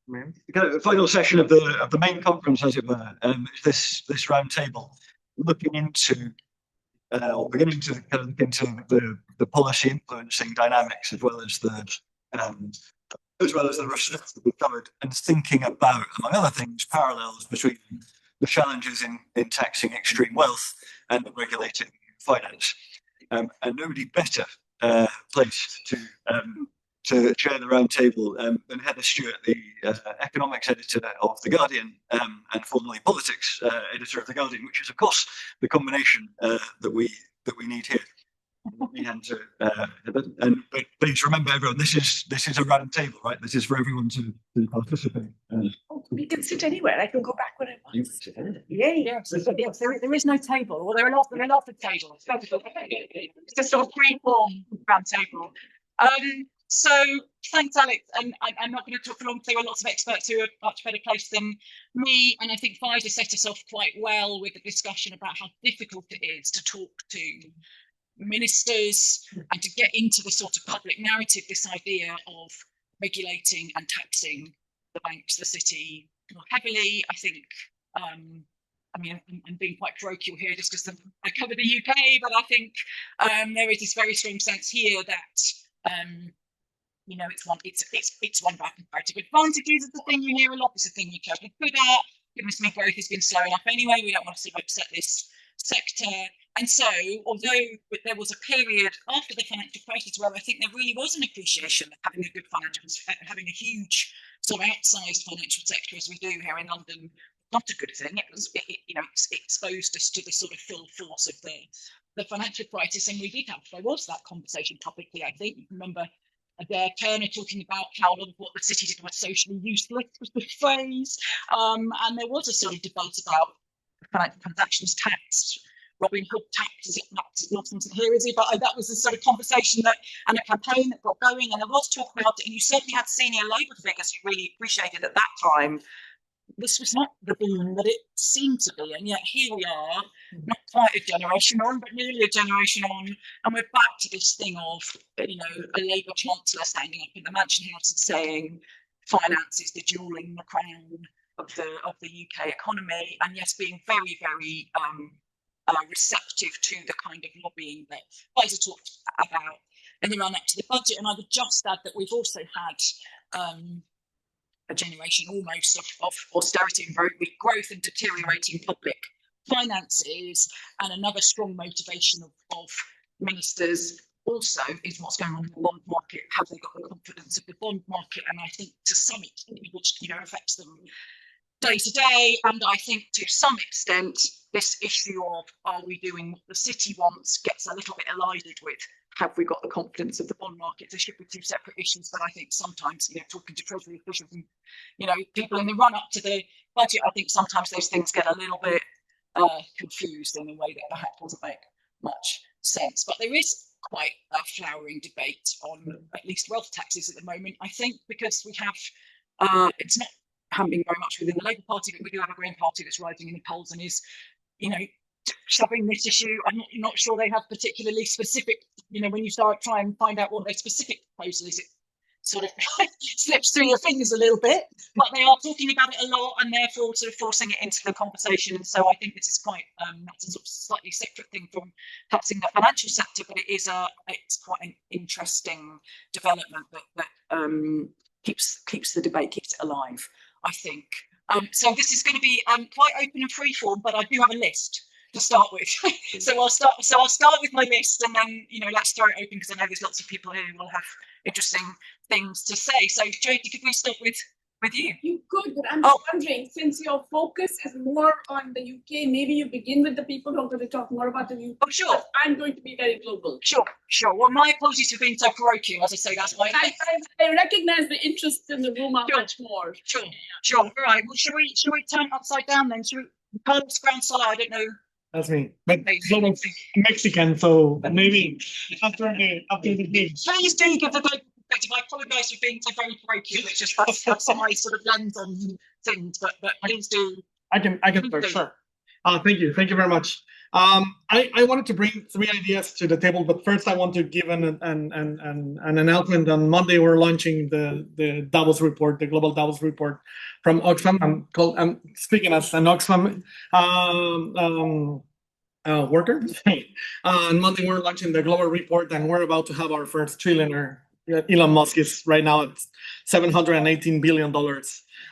The kind of final session of the main conference, as it were, is this roundtable, looking into or beginning to kind of look into the policy influencing dynamics as well as the risks that we covered, and thinking about, among other things, parallels between the challenges in taxing extreme wealth and regulating finance. And nobody better placed to chair the roundtable than Heather Stewart, the economics editor of The Guardian and formerly politics editor of The Guardian, which is, of course, the combination that we need here. Let me hand to Heather. But please remember, everyone, this is a roundtable, right? This is for everyone to participate. We can sit anywhere. I can go back when I want. You can sit anywhere. Yes. There is no table, or there are lots of tables. It's just sort of free-form round table. So thanks, Alex. And I'm not going to talk for long. There are lots of experts who are much better placed than me. And I think Pfizer set us off quite well with the discussion about how difficult it is to talk to ministers and to get into the sort of public narrative, this idea of regulating and taxing the banks, the city more heavily. I think, I mean, I'm being quite parochial here just because I cover the UK, but I think there is this very strong sense here that, you know, it's one of our comparative advantages. It's the thing you hear a lot. It's the thing we're totally good at. Given growth has been slow enough anyway, we don't want to upset this sector. And so, although there was a period after the financial crisis where I think there really was an appreciation that having a good financial, having a huge sort of outsized financial sector as we do here in London, not a good thing. It exposed us to the sort of full force of the financial crisis, and there was that conversation topically. I think you remember Adair Turner talking about how a lot of what the city did was socially useless, was the phrase, and there was a sort of debate about financial transactions tax, Robin Hood tax. Is it not here, is he? But that was the sort of conversation and a campaign that got going, and there was talk about it, and you certainly had senior Labour figures who really appreciated at that time this was not the boom that it seemed to be, and yet here we are, not quite a generation on, but nearly a generation on, and we're back to this thing of, you know, a Labour chancellor standing up in the Mansion House and saying finance is the jewel in the crown of the UK economy, and yes, being very, very receptive to the kind of lobbying that Pfizer talked about in the run up to the budget. And I would just add that we've also had a generation almost of austerity and very weak growth and deteriorating public finances, and another strong motivation of ministers also is what's going on in the bond market. Have they got the confidence of the bond market? And I think to some extent, which affects them day to day, and I think to some extent this issue of are we doing what the city wants gets a little bit elided with have we got the confidence of the bond market. There should be two separate issues, but I think sometimes, talking to Treasury officials and, people in the run up to the budget, I think sometimes those things get a little bit confused in a way that perhaps doesn't make much sense. But there is quite a flowering debate on at least wealth taxes at the moment, I think, because we have, it's not happening very much within the Labour Party, but we do have a Green Party that's rising in the polls and is, shoving this issue. I'm not sure they have particularly specific, when you start trying and find out what their specific proposal is, it sort of slips through your fingers a little bit, but they are talking about it a lot and therefore sort of forcing it into the conversation. And so I think this is quite, that's a sort of slightly separate thing from taxing the financial sector, but it's quite an interesting development that keeps the debate, keeps it alive, I think. So this is going to be quite open and free form, but I do have a list to start with. So I'll start with my list, and then let's throw it open because I know there's lots of people here who will have interesting things to say. So Jodie, could we start with you? You could, but I'm wondering, since your focus is more on the UK, maybe you begin with the people who are going to talk more about the UK. Oh, sure. I'm going to be very global. Sure. Well, my apologies for being so parochial. As I say, that's why I recognize the interest in the room are much more. Sure. All right. Well, should we turn it upside down then? Should we ground salad? I don't know. That's me. But global Mexican, so maybe after the games. Please do give the global perspective. I apologise for being so very parochial. It's just that's my sort of lens on things. But please do. I can start. Sure. Thank you. Thank you very much. I wanted to bring three ideas to the table, but first I want to give an announcement. On Monday, we're launching the Davos report, the Global Davos report from Oxfam. I'm speaking as an Oxfam worker. On Monday, we're launching the global report, and we're about to have our first trillionaire. Elon Musk is right now at $718 billion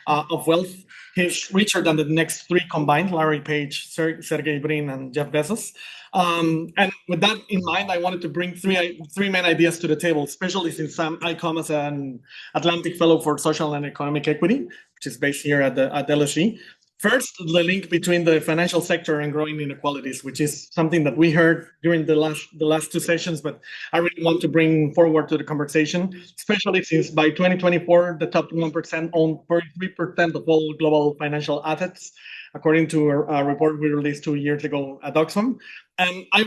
of wealth. He's richer than the next three combined: Larry Page, Sergey Brin, and Jeff Bezos. And with that in mind, I wanted to bring three main ideas to the table, especially since I come as an Atlantic Fellow for Social and Economic Equity, which is based here at LSE. First, the link between the financial sector and growing inequalities, which is something that we heard during the last two sessions, but I really want to bring forward to the conversation, especially since by 2024, the top 1% own 43% of all global financial assets, according to a report we released 2 years ago at Oxfam. And I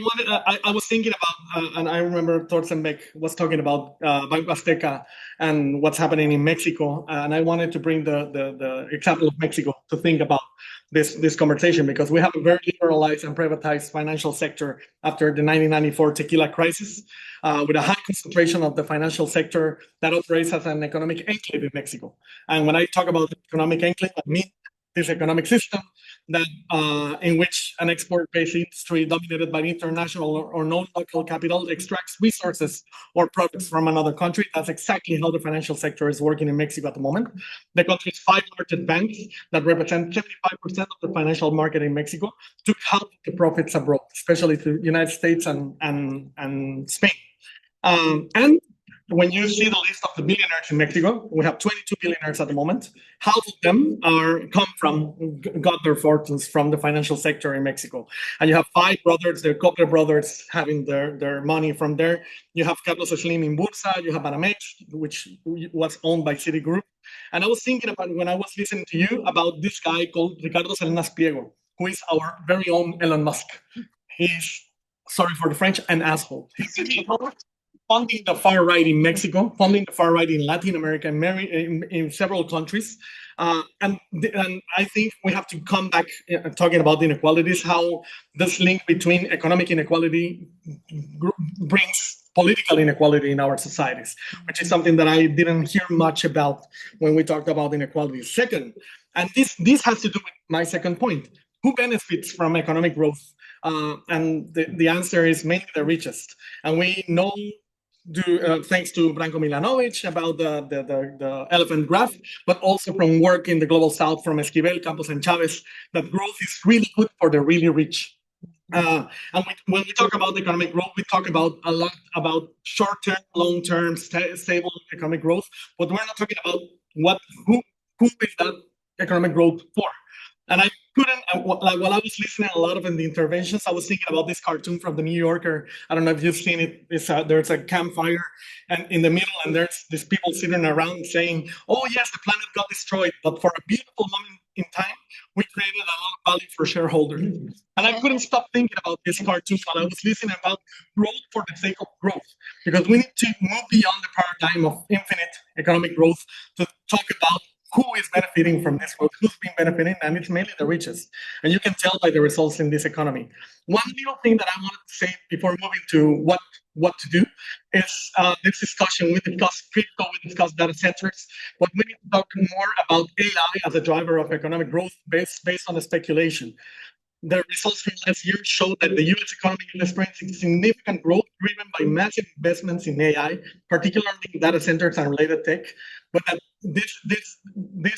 was thinking about, and I remember Thorsten Beck was talking about Banco Azteca and what's happening in Mexico. And I wanted to bring the example of Mexico to think about this conversation, because we have a very liberalized and privatized financial sector after the 1994 tequila crisis, with a high concentration of the financial sector that operates as an economic enclave in Mexico. And when I talk about economic enclave, I mean this economic system that in which an export-based industry dominated by international or non-local capital extracts resources or products from another country. That's exactly how the financial sector is working in Mexico at the moment. The country's 5 largest banks that represent 75% of the financial market in Mexico took half of the profits abroad, especially to the United States and Spain. And when you see the list of the billionaires in Mexico, we have 22 billionaires at the moment. Half of them got their fortunes from the financial sector in Mexico. And you have 5 brothers, the Coppel brothers, having their money from there. You have Carlos Slim in Bursa, you have Banamex, which was owned by Citigroup. And I was thinking about, when I was listening to you, about this guy called Ricardo Salinas Pliego, who is our very own Elon Musk. He's, sorry for the French, an asshole. Funding the far right in Mexico, funding the far right in Latin America, in several countries. And I think we have to come back talking about inequalities, how this link between economic inequality brings political inequality in our societies, which is something that I didn't hear much about when we talked about inequality. Second, and this has to do with my second point, who benefits from economic growth? And the answer is mainly the richest. And we know, thanks to Branko Milanovic, about the elephant graph, but also from work in the global south from Esquivel, Campos, and Chavez, that growth is really good for the really rich. And when we talk about economic growth, we talk about a lot about short-term, long-term, stable economic growth, but we're not talking about who is that economic growth for. And I couldn't, while I was listening a lot of the interventions, I was thinking about this cartoon from the New Yorker. I don't know if you've seen it. There's a campfire, and in the middle, and there's these people sitting around saying, "Oh yes, the planet got destroyed, but for a beautiful moment in time, we created a lot of value for shareholders." And I couldn't stop thinking about this cartoon while I was listening about growth for the sake of growth, because we need to move beyond the paradigm of infinite economic growth to talk about who is benefiting from this growth, who's been benefiting, and it's mainly the richest. And you can tell by the results in this economy. One little thing that I wanted to say before moving to what to do is this discussion. We discussed crypto, we discussed data centers, but we need to talk more about AI as a driver of economic growth based on the speculation. The results from last year showed that the U.S. economy is experiencing significant growth driven by massive investments in AI, particularly in data centers and related tech. But that this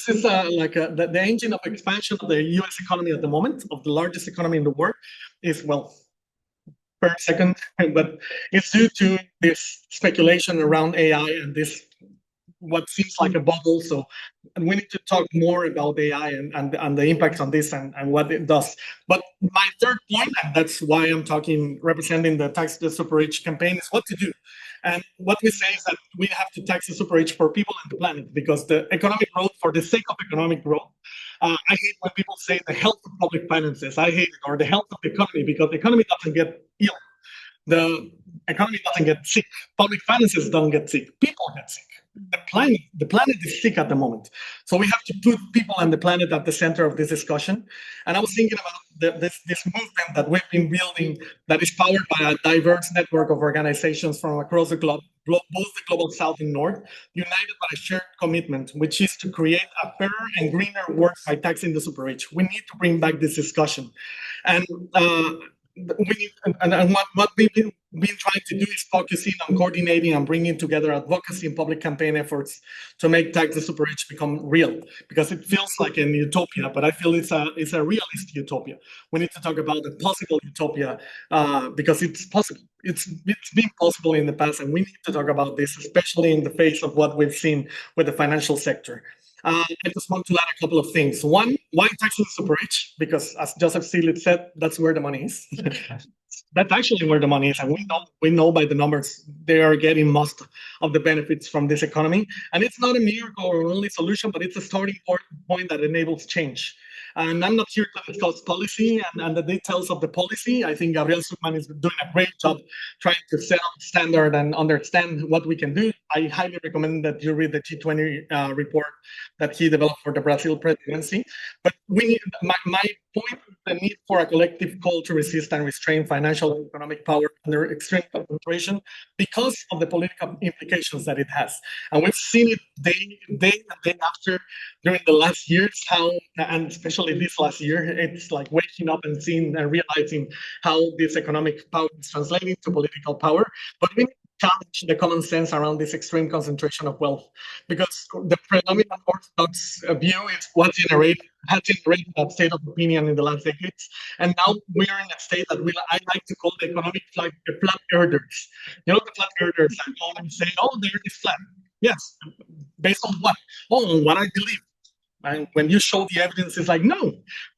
is the engine of expansion of the U.S. economy at the moment, of the largest economy in the world, is, well, per second, but it's due to this speculation around AI and this what seems like a bubble. So we need to talk more about AI and the impacts on this and what it does. But my third point, and that's why I'm representing the Tax the Super Rich campaign, is what to do. And what we say is that we have to tax the super rich for people and the planet, because the economic growth, for the sake of economic growth, I hate when people say the health of public finances. I hate it, or the health of the economy, because the economy doesn't get ill. The economy doesn't get sick. Public finances don't get sick. People get sick. the planet is sick at the moment. So we have to put people and the planet at the center of this discussion. And I was thinking about this movement that we've been building that is powered by a diverse network of organizations from across the globe, both the global south and north, united by a shared commitment, which is to create a fairer and greener world by taxing the super rich. We need to bring back this discussion. And what we've been trying to do is focusing on coordinating and bringing together advocacy and public campaign efforts to make tax the super rich become real, because it feels like an utopia, but I feel it's a realist utopia. We need to talk about a possible utopia because it's possible. It's been possible in the past, and we need to talk about this, especially in the face of what we've seen with the financial sector. I just want to add a couple of things. One, why taxing the super rich? Because as Joseph Stiglitz said, that's where the money is. That's actually where the money is, and we know by the numbers they are getting most of the benefits from this economy. And it's not a miracle or only solution, but it's a starting point that enables change. And I'm not here to discuss policy and the details of the policy. I think Gabriel Zuckman is doing a great job trying to set up standard and understand what we can do. I highly recommend that you read the G20 report that he developed for the Brazil presidency. But we need, my point is the need for a collective call to resist and restrain financial and economic power under extreme concentration because of the political implications that it has. And we've seen it day and day after during the last years, how, and especially this last year, it's like waking up and seeing and realizing how this economic power is translating to political power. But we need to challenge the common sense around this extreme concentration of wealth, because the predominant orthodox view is what has generated that state of opinion in the last decades. And now we are in a state that I like to call the economic flat earthers. You know, the flat earthers that always say, oh, the earth is flat. Yes, based on what? Oh, on what I believe. And when you show the evidence, it's like, no,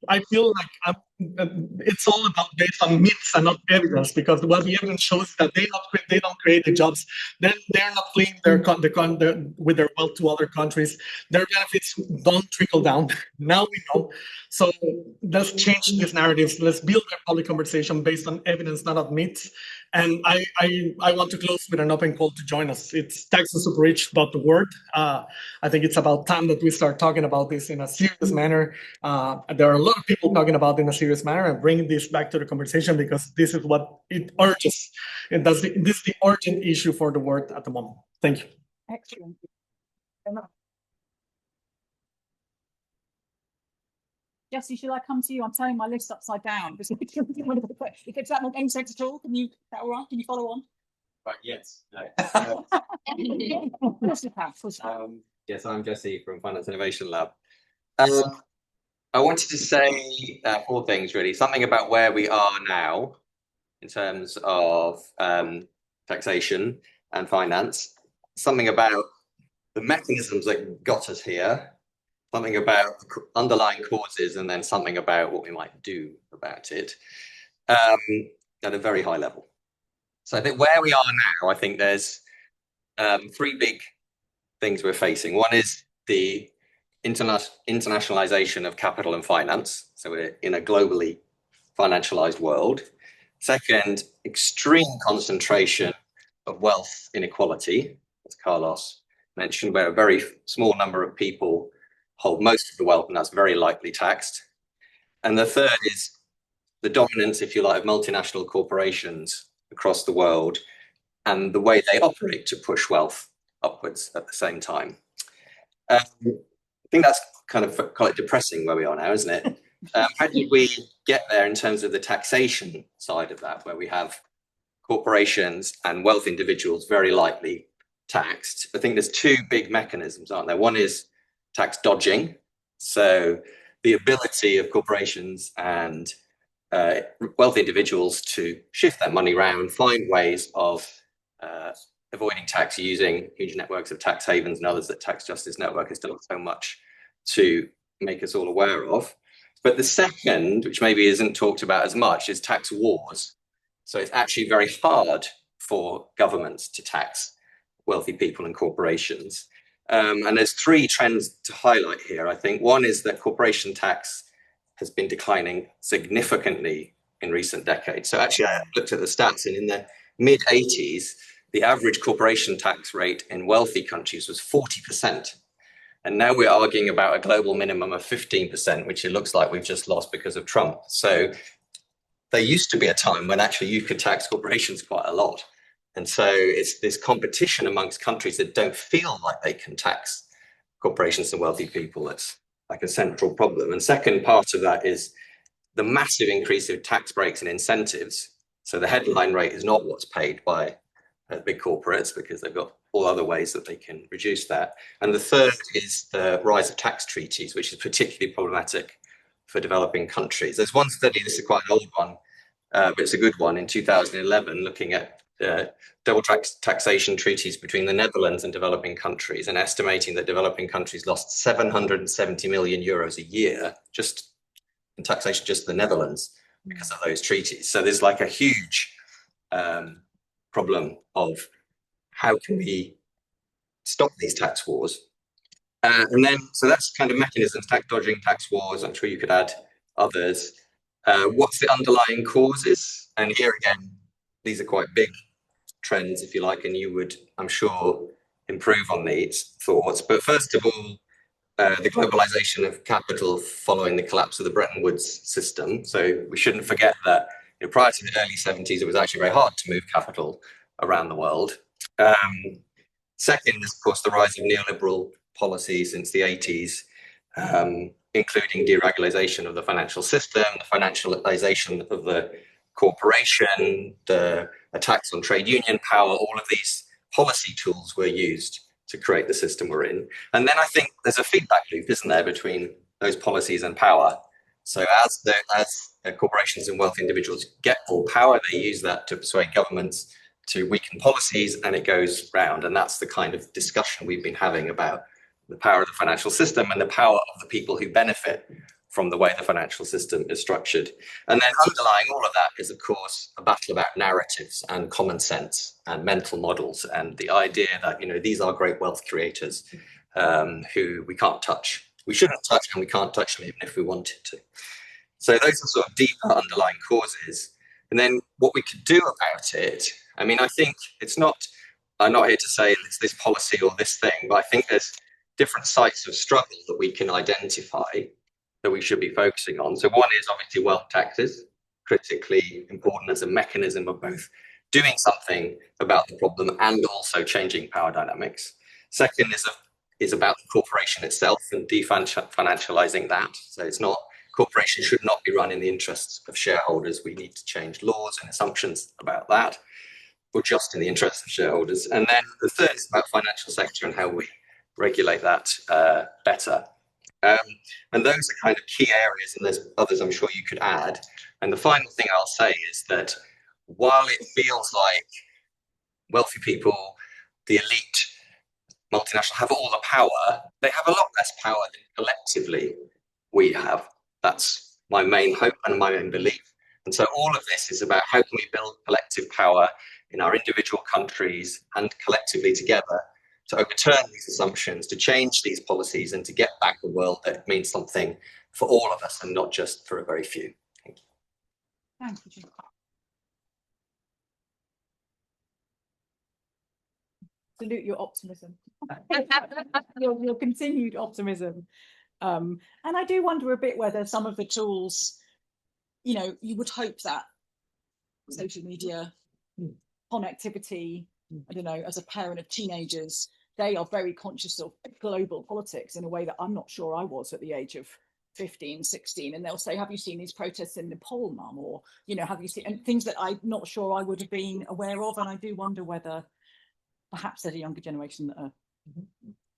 I feel like it's all about based on myths and not evidence, because what the evidence shows is that they don't create the jobs. They're not fleeing with their wealth to other countries. Their benefits don't trickle down. Now we know. So let's change these narratives. Let's build a public conversation based on evidence, not on myths. And I want to close with an open call to join us. It's taxthesuperrich.org. I think it's about time that we start talking about this in a serious manner. There are a lot of people talking about it in a serious manner, and bringing this back to the conversation, because this is what it urges. And this is the urgent issue for the world at the moment. Thank you. Excellent. Jesse, should I come to you? I'm turning my list upside down. If that makes any sense at all, is that all right? Can you follow on? Right, yes. No. Yes, I'm Jesse from Finance Innovation Lab. I wanted to say 4 things, really. Something about where we are now in terms of taxation and finance. Something about the mechanisms that got us here. Something about underlying causes, and then something about what we might do about it at a very high level. So I think where we are now, I think there's 3 big things we're facing. One is the internationalization of capital and finance. So we're in a globally financialized world. Second, extreme concentration of wealth inequality, as Carlos mentioned, where a very small number of people hold most of the wealth, and that's very likely taxed. And the third is the dominance, if you like, of multinational corporations across the world and the way they operate to push wealth upwards at the same time. I think that's kind of quite depressing where we are now, isn't it? How did we get there in terms of the taxation side of that, where we have corporations and wealth individuals very likely taxed? I think there's 2 big mechanisms, aren't there? One is tax dodging. So the ability of corporations and wealthy individuals to shift their money around, find ways of avoiding tax using huge networks of tax havens and others that Tax Justice Network has done so much to make us all aware of. But the second, which maybe isn't talked about as much, is tax wars. So it's actually very hard for governments to tax wealthy people and corporations. And there's 3 trends to highlight here. I think one is that corporation tax has been declining significantly in recent decades. So actually, I looked at the stats, and in the mid-80s, the average corporation tax rate in wealthy countries was 40%. And now we're arguing about a global minimum of 15%, which it looks like we've just lost because of Trump. So there used to be a time when actually you could tax corporations quite a lot. And so it's this competition amongst countries that don't feel like they can tax corporations and wealthy people that's like a central problem. And second part of that is the massive increase of tax breaks and incentives. So the headline rate is not what's paid by big corporates, because they've got all other ways that they can reduce that. And the third is the rise of tax treaties, which is particularly problematic for developing countries. There's one study, this is quite an old one, but it's a good one, in 2011, looking at double taxation treaties between the Netherlands and developing countries, and estimating that developing countries lost 770 million euros a year just in taxation, just the Netherlands, because of those treaties. So there's like a huge problem of how can we stop these tax wars. And then, so that's kind of mechanisms, tax dodging, tax wars. I'm sure you could add others. What's the underlying causes? And here again, these are quite big trends, if you like, and you would, I'm sure, improve on these thoughts. But first of all, the globalization of capital following the collapse of the Bretton Woods system. So we shouldn't forget that prior to the early 70s, it was actually very hard to move capital around the world. Second is, of course, the rise of neoliberal policy since the 80s, including deregulation of the financial system, the financialization of the corporation, the attacks on trade union power. All of these policy tools were used to create the system we're in. And then I think there's a feedback loop, isn't there, between those policies and power. So as corporations and wealthy individuals get more power, they use that to persuade governments to weaken policies, and it goes round. And that's the kind of discussion we've been having about the power of the financial system and the power of the people who benefit from the way the financial system is structured. And then underlying all of that is, of course, a battle about narratives and common sense and mental models, and the idea that, these are great wealth creators who we can't touch. We shouldn't touch, and we can't touch them even if we wanted to. So those are sort of deeper underlying causes. And then what we could do about it, I think I'm not here to say it's this policy or this thing, but I think there's different sites of struggle that we can identify that we should be focusing on. So one is obviously wealth taxes, critically important as a mechanism of both doing something about the problem and also changing power dynamics. Second is about the corporation itself and definancializing that. So it's not, corporations should not be run in the interests of shareholders. We need to change laws and assumptions about that, or just in the interests of shareholders. And then the third is about financial sector and how we regulate that better. And those are kind of key areas, and there's others I'm sure you could add. And the final thing I'll say is that while it feels like wealthy people, the elite, multinational, have all the power, they have a lot less power than collectively we have. That's my main hope and my main belief. And so all of this is about how can we build collective power in our individual countries and collectively together to overturn these assumptions, to change these policies, and to get back a world that means something for all of us and not just for a very few. Thank you. Thank you. Salute your optimism, your continued optimism. And I do wonder a bit whether some of the tools, you would hope that social media, connectivity, I don't know, as a parent of teenagers, they are very conscious of global politics in a way that I'm not sure I was at the age of 15, 16. And they'll say, have you seen these protests in Nepal, Mum? Or, have you seen, and things that I'm not sure I would have been aware of. And I do wonder whether perhaps there's a younger generation that are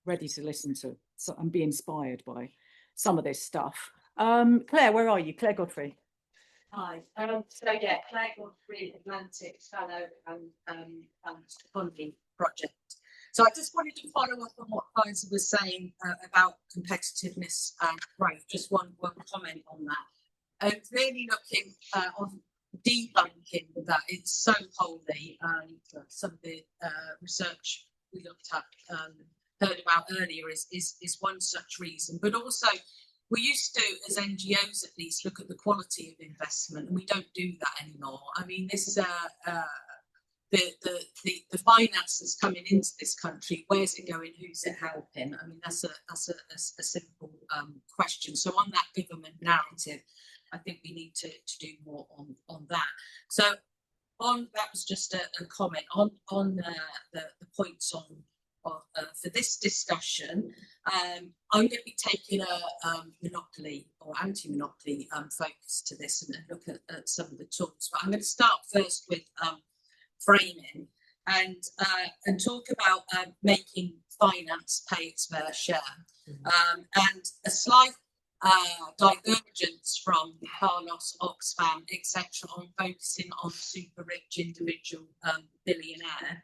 ready to listen to and be inspired by some of this stuff. Claire, where are you? Claire Godfrey. Hi. Claire Godfrey, Atlantic Fellow and Funding Project. So I just wanted to follow up on what Faisal was saying about competitiveness and growth. Just one comment on that. Really looking on debunking that it's so wholly. Some of the research we looked at, heard about earlier is one such reason, but also we used to, as NGOs at least, look at the quality of investment, and we don't do that anymore. This the finance that's coming into this country, where's it going? Who's it helping? I mean, that's a simple question. So on that government narrative, I think we need to do more on that. So that was just a comment on the points for this discussion. I'm going to be taking a monopoly or anti-monopoly focus to this and look at some of the tools. But I'm going to start first with framing and talk about making finance pay its fair share, and a slight divergence from Carlos, Oxfam, etc., on focusing on super rich individual billionaire.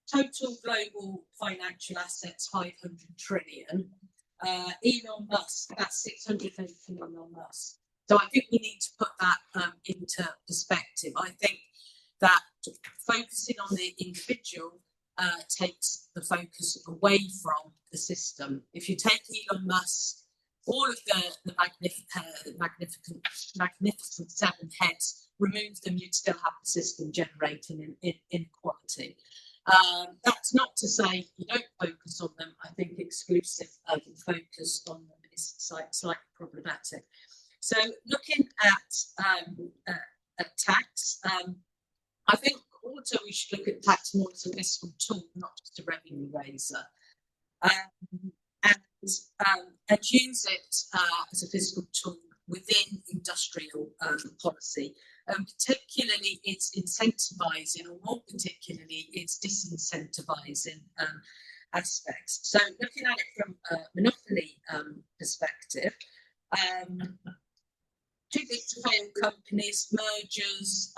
Total global financial assets 500 trillion. Elon Musk, that's 680 Elon Musk. So I think we need to put that into perspective. I think that focusing on the individual takes the focus away from the system. If you take Elon Musk, all of the magnificent seven heads, remove them, you'd still have the system generating inequality. That's not to say you don't focus on them. I think exclusive focus on them is slightly problematic. So looking at tax, I think also we should look at tax more as a fiscal tool, not just a revenue raiser, and use it as a fiscal tool within industrial policy. Particularly it's incentivising, or more particularly it's disincentivizing aspects. So looking at it from a monopoly perspective, too big to fail companies, mergers,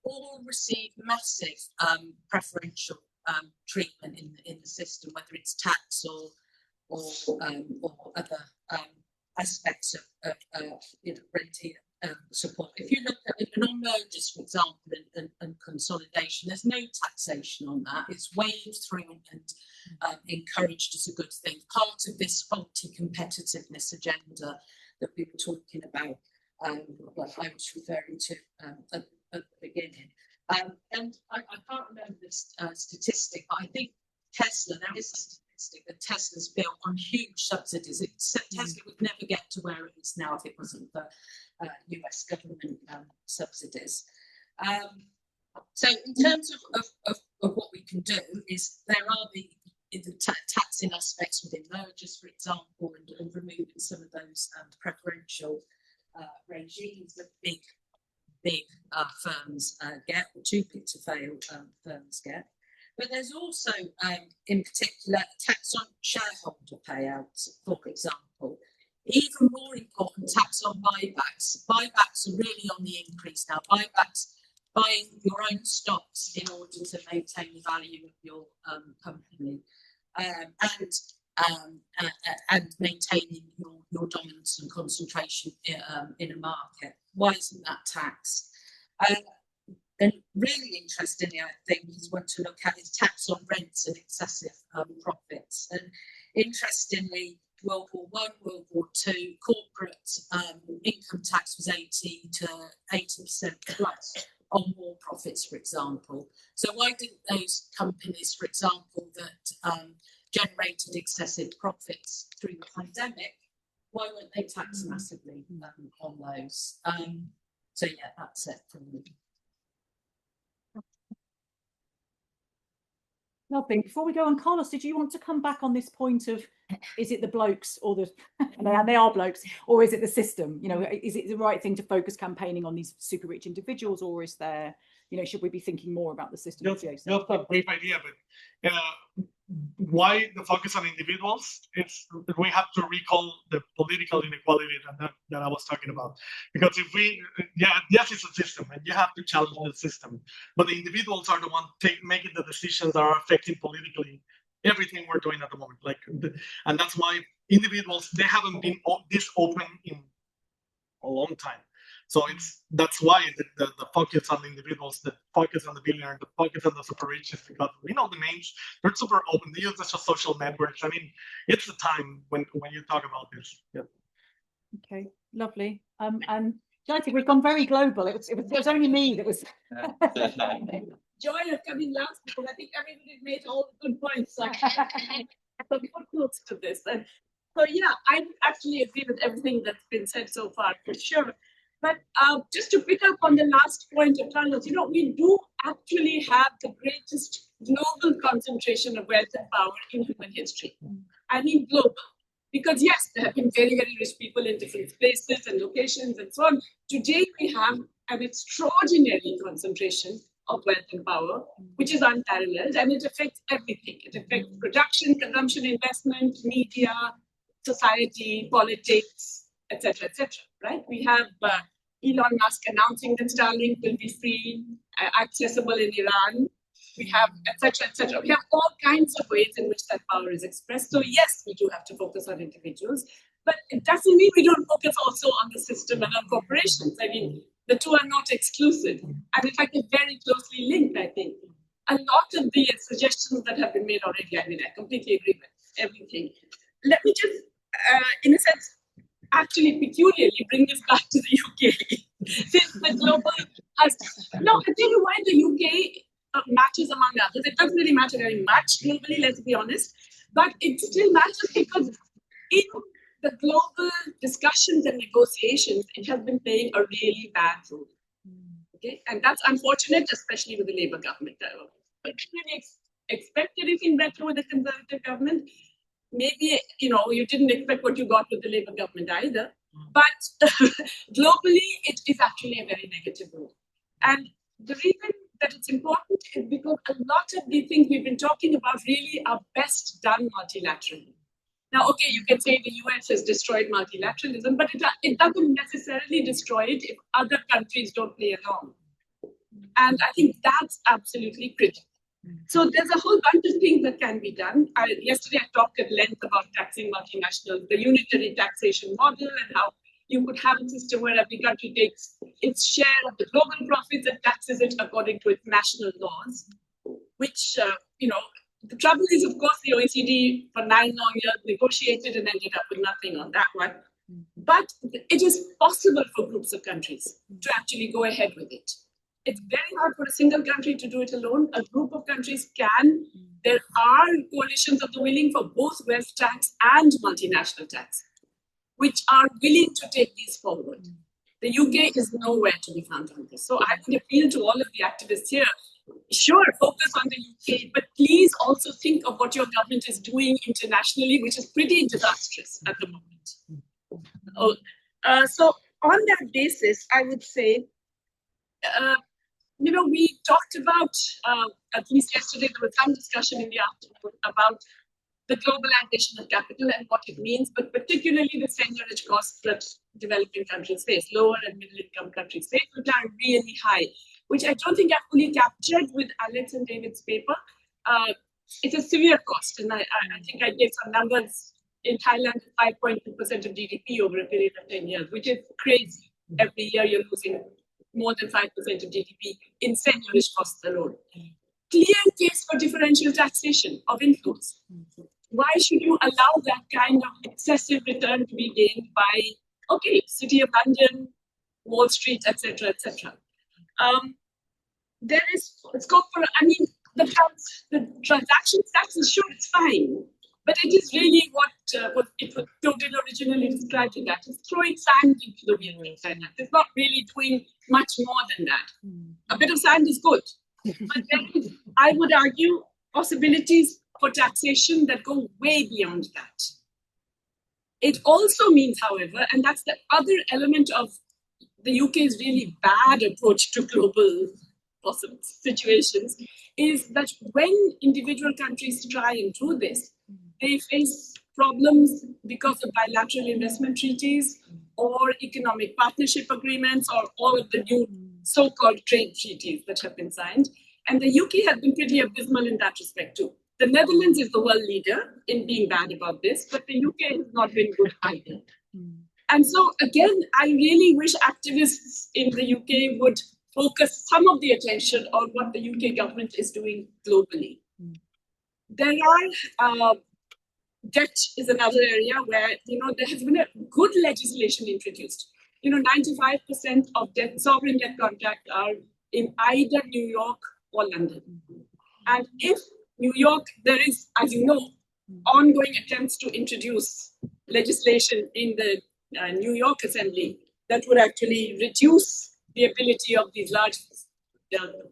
all receive massive preferential treatment in the system, whether it's tax or other aspects of renting support. If you look at non-mergers, for example, and consolidation, there's no taxation on that. It's waved through and encouraged as a good thing. Part of this faulty competitiveness agenda that we were talking about, what I was referring to at the beginning. And I can't remember this statistic, but I think Tesla, there is a statistic that Tesla's built on huge subsidies. Tesla would never get to where it is now if it wasn't for US government subsidies. So in terms of what we can do is there are the taxing aspects within mergers, for example, and removing some of those preferential regimes that big firms get, or too big to fail firms get. But there's also, in particular, tax on shareholder payouts, for example. Even more important, tax on buybacks. Buybacks are really on the increase now. Buybacks, buying your own stocks in order to maintain the value of your company, and maintaining your dominance and concentration in a market. Why isn't that taxed? And really interestingly, I think, is what to look at is tax on rents and excessive profits. And interestingly, World War I, World War II, corporate income tax was 80% plus on war profits, for example. So why didn't those companies, for example, that generated excessive profits through the pandemic, why weren't they taxed massively on those? So yeah, that's it from me. Lovely. Before we go on, Carlos, did you want to come back on this point of, is it the blokes or the, and they are blokes, or is it the system? You know, is it the right thing to focus campaigning on these super rich individuals, or is there, you know, should we be thinking more about the system? Just a brief idea, but why the focus on individuals? It's we have to recall the political inequality that I was talking about. Because if we, yes, it's a system, and you have to challenge the system, but the individuals are the ones making the decisions that are affecting politically everything we're doing at the moment. And that's why individuals, they haven't been this open in a long time. So that's why the focus on the individuals, the focus on the billionaire, the focus on the super rich is because we know the names. They're super open. They use the social networks. I mean, it's the time when you talk about this. Yeah. Okay, lovely. And I think we've gone very global. It was only me that was. Joy of coming last because I think everybody made all the good points. So some good quotes to this. And so yeah, I actually agree with everything that's been said so far for sure. But just to pick up on the last point of Carlos, we do actually have the greatest global concentration of wealth and power in human history. I mean global. Because yes, there have been very, very rich people in different places and locations and so on. Today we have an extraordinary concentration of wealth and power, which is unparalleled, and it affects everything. It affects production, consumption, investment, media, society, politics, etc., right? We have Elon Musk announcing that Starlink will be free, accessible in Iran. We have etc. We have all kinds of ways in which that power is expressed. So yes, we do have to focus on individuals, but it doesn't mean we don't focus also on the system and on corporations. I mean, the two are not exclusive, and in fact, they're very closely linked. I think a lot of the suggestions that have been made already. I mean, I completely agree with everything. Let me just, in a sense, actually peculiarly bring this back to the UK, since the global has. No, I tell you why the UK. Matters among others. It doesn't really matter very much globally, let's be honest, but it still matters because in the global discussions and negotiations, it has been playing a really bad role. Okay, and that's unfortunate, especially with the Labour government. I didn't really expect anything better with the Conservative government. Maybe you didn't expect what you got with the Labour government either, but globally, it is actually a very negative role. And the reason that it's important is because a lot of the things we've been talking about really are best done multilaterally. Now, okay, you can say the US has destroyed multilateralism, but it doesn't necessarily destroy it if other countries don't play along. And I think that's absolutely critical. So there's a whole bunch of things that can be done. Yesterday, I talked at length about taxing multinationals, the unitary taxation model, and how you could have a system where every country takes its share of the global profits and taxes it according to its national laws, which, the trouble is, of course, the OECD for 9 long years negotiated and ended up with nothing on that one. But it is possible for groups of countries to actually go ahead with it. It's very hard for a single country to do it alone. A group of countries can. There are coalitions of the willing for both wealth tax and multinational tax, which are willing to take these forward. The UK is nowhere to be found on this. So I would appeal to all of the activists here, sure, focus on the UK, but please also think of what your government is doing internationally, which is pretty disastrous at the moment. So on that basis, I would say, we talked about, at least yesterday, there was some discussion in the afternoon about the globalization of capital and what it means, but particularly the seigniorage costs that developing countries face, lower and middle income countries face, which are really high, which I don't think I've fully captured with Alex and David's paper. It's a severe cost, and I think I gave some numbers in Thailand, 5.2% of GDP over a period of 10 years, which is crazy. Every year you're losing more than 5% of GDP in seigniorage costs alone. Clear case for differential taxation of influence. Why should you allow that kind of excessive return to be gained by, City of London, Wall Street, etc., etc.? There is scope for, the transaction tax is sure it's fine, but it is really what Claudine originally described it as. It's throwing sand into the wheel. It's not really doing much more than that. A bit of sand is good, but there is, I would argue, possibilities for taxation that go way beyond that. It also means, however, and that's the other element of the UK's really bad approach to global possible situations, is that when individual countries try and do this, they face problems because of bilateral investment treaties or economic partnership agreements or all of the new so-called trade treaties that have been signed. And the UK has been pretty abysmal in that respect too. The Netherlands is the world leader in being bad about this, but the UK has not been good either. And so again, I really wish activists in the UK would focus some of the attention on what the UK government is doing globally. There are, debt is another area where, there has been a good legislation introduced. 95% of sovereign debt contracts are in either New York or London. And if New York, there is, as you know, ongoing attempts to introduce legislation in the New York Assembly that would actually reduce the ability of these large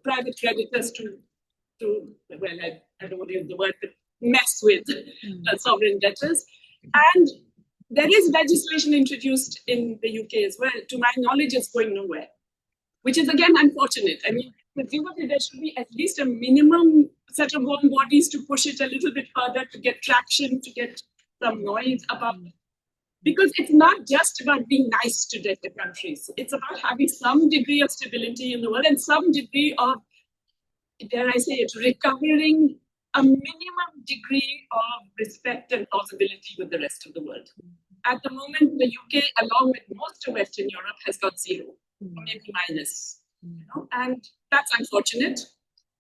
private creditors to well, I don't want to use the word, but mess with sovereign debtors. And there is legislation introduced in the UK as well. To my knowledge, it's going nowhere, which is again unfortunate. I mean, presumably there should be at least a minimum set of warm bodies to push it a little bit further, to get traction, to get some noise about it. Because it's not just about being nice to debtor countries. It's about having some degree of stability in the world and some degree of, dare I say it, recovering a minimum degree of respect and plausibility with the rest of the world. At the moment, the UK, along with most of Western Europe, has got zero, or maybe minus. And that's unfortunate,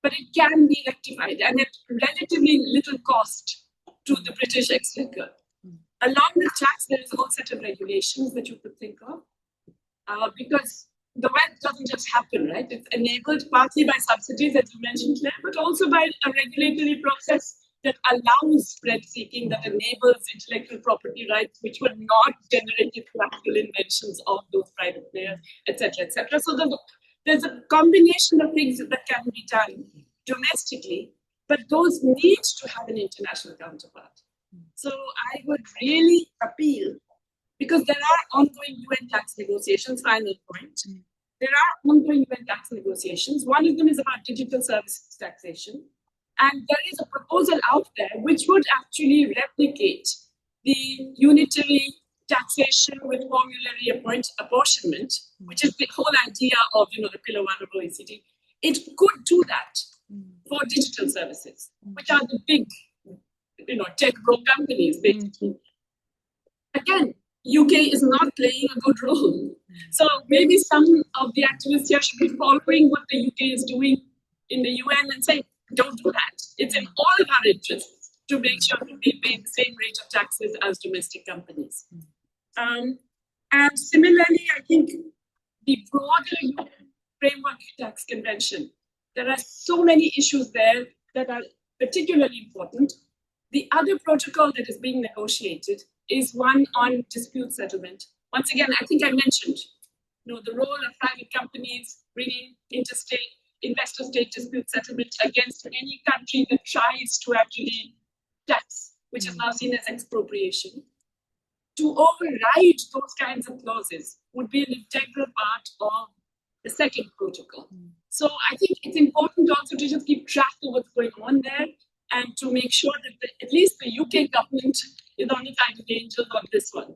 but it can be rectified and at relatively little cost to the British exchequer. Along with tax, there is a whole set of regulations that you could think of, because the wealth doesn't just happen, right? It's enabled partly by subsidies, as you mentioned, Claire, but also by a regulatory process that allows spread seeking, that enables intellectual property rights, which were not generated through actual inventions of those private players, etc., etc. So there's a combination of things that can be done domestically, but those need to have an international counterpart. So I would really appeal, because there are ongoing UN tax negotiations, final point. There are ongoing UN tax negotiations. One of them is about digital services taxation. And there is a proposal out there which would actually replicate the unitary taxation with formulary apportionment, which is the whole idea of the Pillar 1 of OECD. It could do that for digital services, which are the big tech bro companies, basically. Again, UK is not playing a good role. So maybe some of the activists here should be following what the UK is doing in the UN and say, don't do that. It's in all of our interests to make sure that we pay the same rate of taxes as domestic companies. And similarly, I think the broader UN Framework Tax Convention, there are so many issues there that are particularly important. The other protocol that is being negotiated is one on dispute settlement. Once again, I think I mentioned the role of private companies bringing interstate investor-state dispute settlement against any country that tries to actually tax, which is now seen as expropriation. To override those kinds of clauses would be an integral part of the second protocol. So I think it's important also to just keep track of what's going on there and to make sure that at least the UK government is on the side of the angels on this one.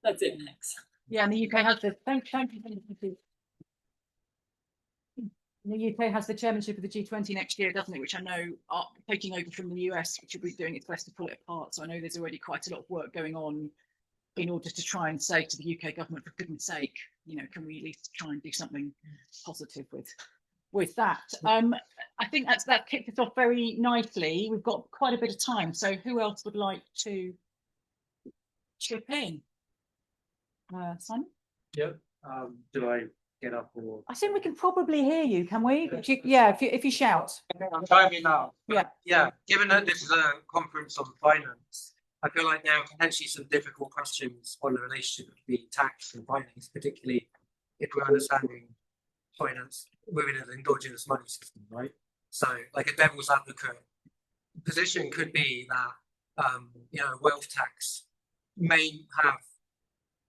That's it. Thanks. Yeah, and the UK has the thank you. The UK has the chairmanship of the G20 next year, doesn't it? Which I know are taking over from the US, which will be doing its best to pull it apart. So I know there's already quite a lot of work going on in order to try and say to the UK government, for goodness sake, can we at least try and do something positive with that? I think that kicked us off very nicely. We've got quite a bit of time. So who else would like to chip in? Simon? Yep. Do I get up or? I think we can probably hear you. Can we? If you shout. I'm chiming now. Yeah. Given that this is a conference on finance, I feel like there are potentially some difficult questions on the relationship between tax and finance, particularly if we're understanding finance within an endogenous money system, right? So, like a devil's advocate position could be that wealth tax may have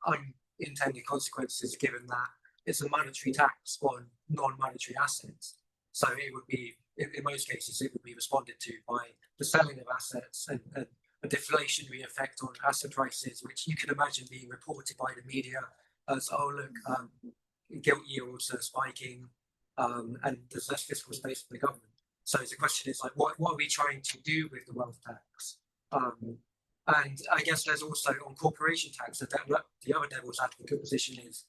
unintended consequences, given that it's a monetary tax on non-monetary assets. So it would be, in most cases, it would be responded to by the selling of assets and a deflationary effect on asset prices, which you can imagine being reported by the media as, oh look, gilt yields are spiking, and there's less fiscal space for the government. So the question is, like, what are we trying to do with the wealth tax? And I guess there's also on corporation tax, the other devil's advocate position is,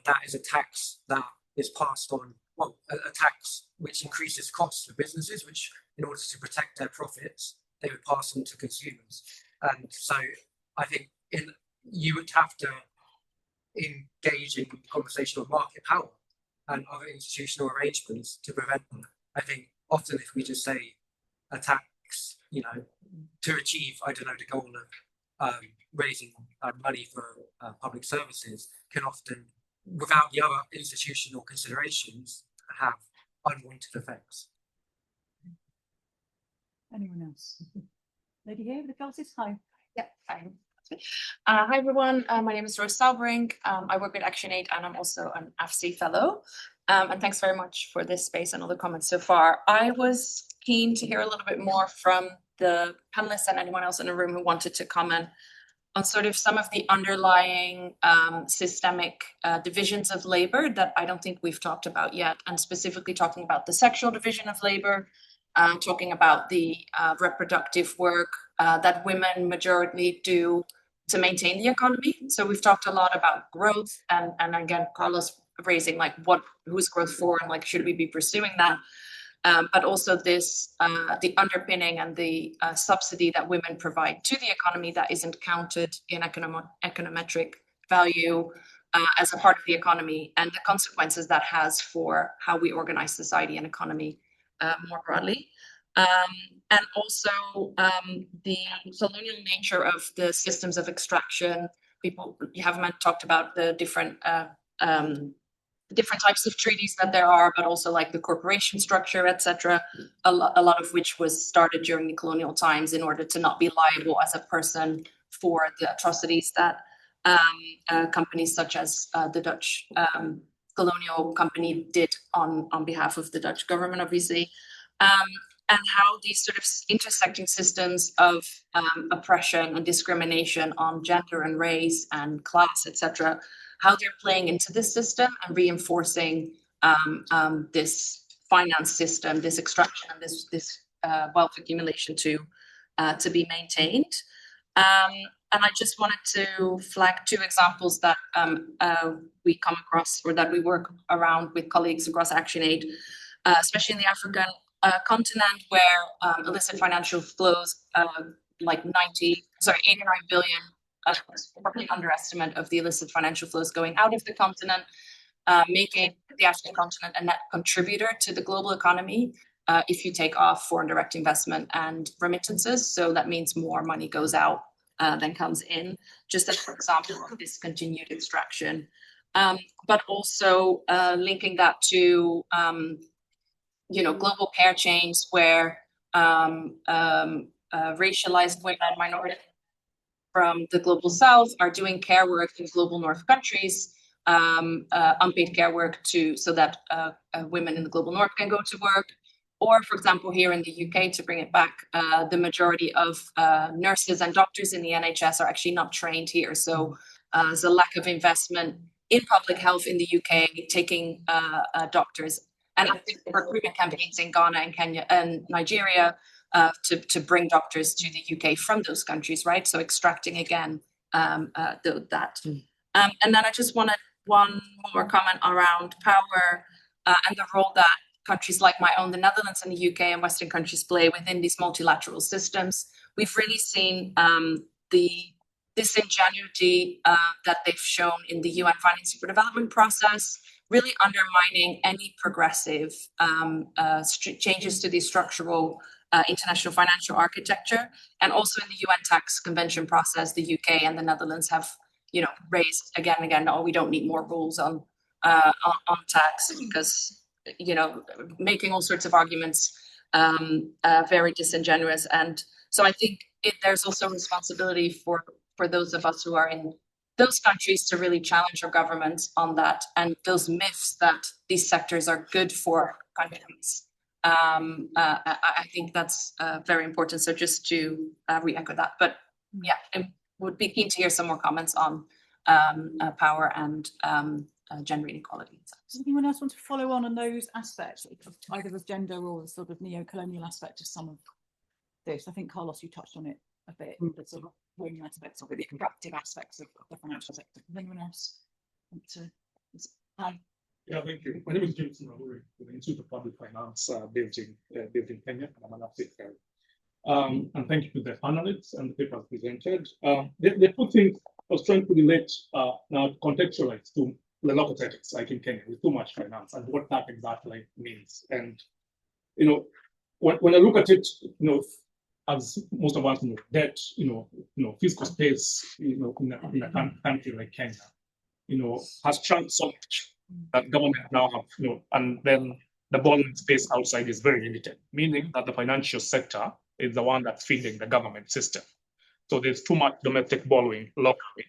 that is a tax that is passed on, a tax which increases costs for businesses, which in order to protect their profits, they would pass on to consumers. And so I think you would have to engage in conversational market power and other institutional arrangements to prevent them. I think often if we just say a tax, you know, to achieve, I don't know, the goal of raising money for public services can often, without the other institutional considerations, have unwanted effects. Anyone else? Lady here with the glasses. Hi. Yeah, fine. Hi everyone, my name is Rose Salbrink. I work with ActionAid and I'm also an AFC fellow. And thanks very much for this space and all the comments so far. I was keen to hear a little bit more from the panelists and anyone else in the room who wanted to comment on sort of some of the underlying systemic divisions of labor that I don't think we've talked about yet, and specifically talking about the sexual division of labor, talking about the reproductive work that women majority do to maintain the economy. So we've talked a lot about growth, and again, Carlos raising like who's growth for, and like should we be pursuing that? But also this the underpinning and the subsidy that women provide to the economy that isn't counted in econometric value as a part of the economy, and the consequences that has for how we organize society and economy more broadly. And also the colonial nature of the systems of extraction. You haven't talked about the different types of treaties that there are, but also like the corporation structure, etc. A lot of which was started during the colonial times in order to not be liable as a person for the atrocities that companies such as the Dutch colonial company did on behalf of the Dutch government, obviously. And how these sort of intersecting systems of oppression and discrimination on gender and race and class, etc., how they're playing into this system and reinforcing this finance system, this extraction, and this wealth accumulation to be maintained. And I just wanted to flag two examples that we come across, or that we work around with colleagues across ActionAid, especially in the African continent, where illicit financial flows, like 89 billion, probably underestimate of the illicit financial flows going out of the continent, making the African continent a net contributor to the global economy if you take off foreign direct investment and remittances. So that means more money goes out than comes in, just as an example of this continued extraction. But also linking that to global care chains where racialized women and minorities from the global south are doing care work in global north countries, unpaid care work so that women in the global north can go to work. Or, for example, here in the UK, to bring it back, the majority of nurses and doctors in the NHS are actually not trained here. So there's a lack of investment in public health in the UK, taking doctors and recruitment campaigns in Ghana and Kenya and Nigeria to bring doctors to the UK from those countries, right? So extracting again that. And then I just wanted one more comment around power and the role that countries like my own, the Netherlands and the UK and Western countries play within these multilateral systems. We've really seen the disingenuity that they've shown in the UN financing for development process, really undermining any progressive changes to the structural international financial architecture. And also in the UN tax convention process, the UK and the Netherlands have raised again and again, we don't need more rules on tax, because making all sorts of arguments very disingenuous. And so I think there's also responsibility for those of us who are in those countries to really challenge our governments on that, and those myths that these sectors are good for countries. I think that's very important. So just to re-echo that, but yeah, I would be keen to hear some more comments on power and gender inequality. Does anyone else want to follow on those aspects, either of gender or the sort of neo-colonial aspect of some of this? I think, Carlos, you touched on it a bit, the sort of women aspects of it, the constructive aspects of the financial sector. Does anyone else want to? Hi. Yeah, thank you. My name is James Murray with the Institute of Public Finance based in Kenya, and I'm an African fellow. And thank you to the panelists and the papers presented. They put things was trying to relate now contextualize to the local settings, like in Kenya, with too much finance and what that exactly means. And when I look at it, as most of us know, debt, fiscal space, in a country like Kenya, has shrunk so much that government now have, and then the borrowing space outside is very limited, meaning that the financial sector is the one that's feeding the government system. So there's too much domestic borrowing locally.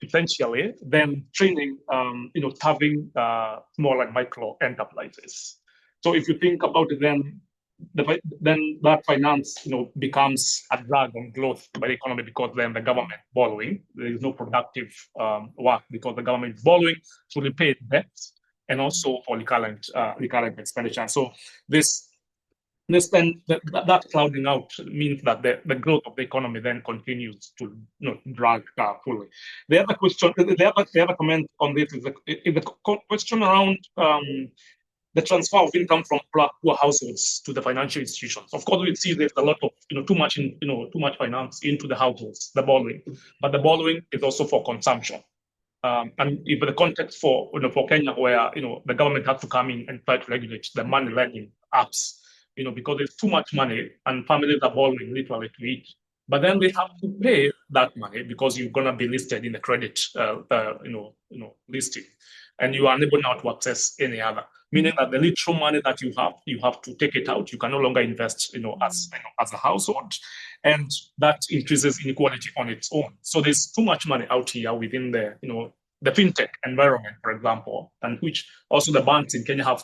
Essentially, then training, having small and micro enterprises. So if you think about it, then that finance, becomes a drag on growth by the economy, because then the government borrowing, there is no productive work because the government is borrowing to repay debts and also for recurrent expenditure. So that clouding out means that the growth of the economy then continues to drag fully. The other question, the other comment on this is the question around the transfer of income from poor households to the financial institutions. Of course, we see there's a lot of too much finance into the households, the borrowing, but the borrowing is also for consumption. And if the context for Kenya, where the government has to come in and try to regulate the money lending apps, because there's too much money and families are borrowing literally to eat. But then they have to pay that money because you're gonna be listed in the credit listing, and you are unable now to access any other. Meaning that the little money that you have to take it out. You can no longer invest, as a household, and that increases inequality on its own. So there's too much money out here within the fintech environment, for example, and which also the banks in Kenya have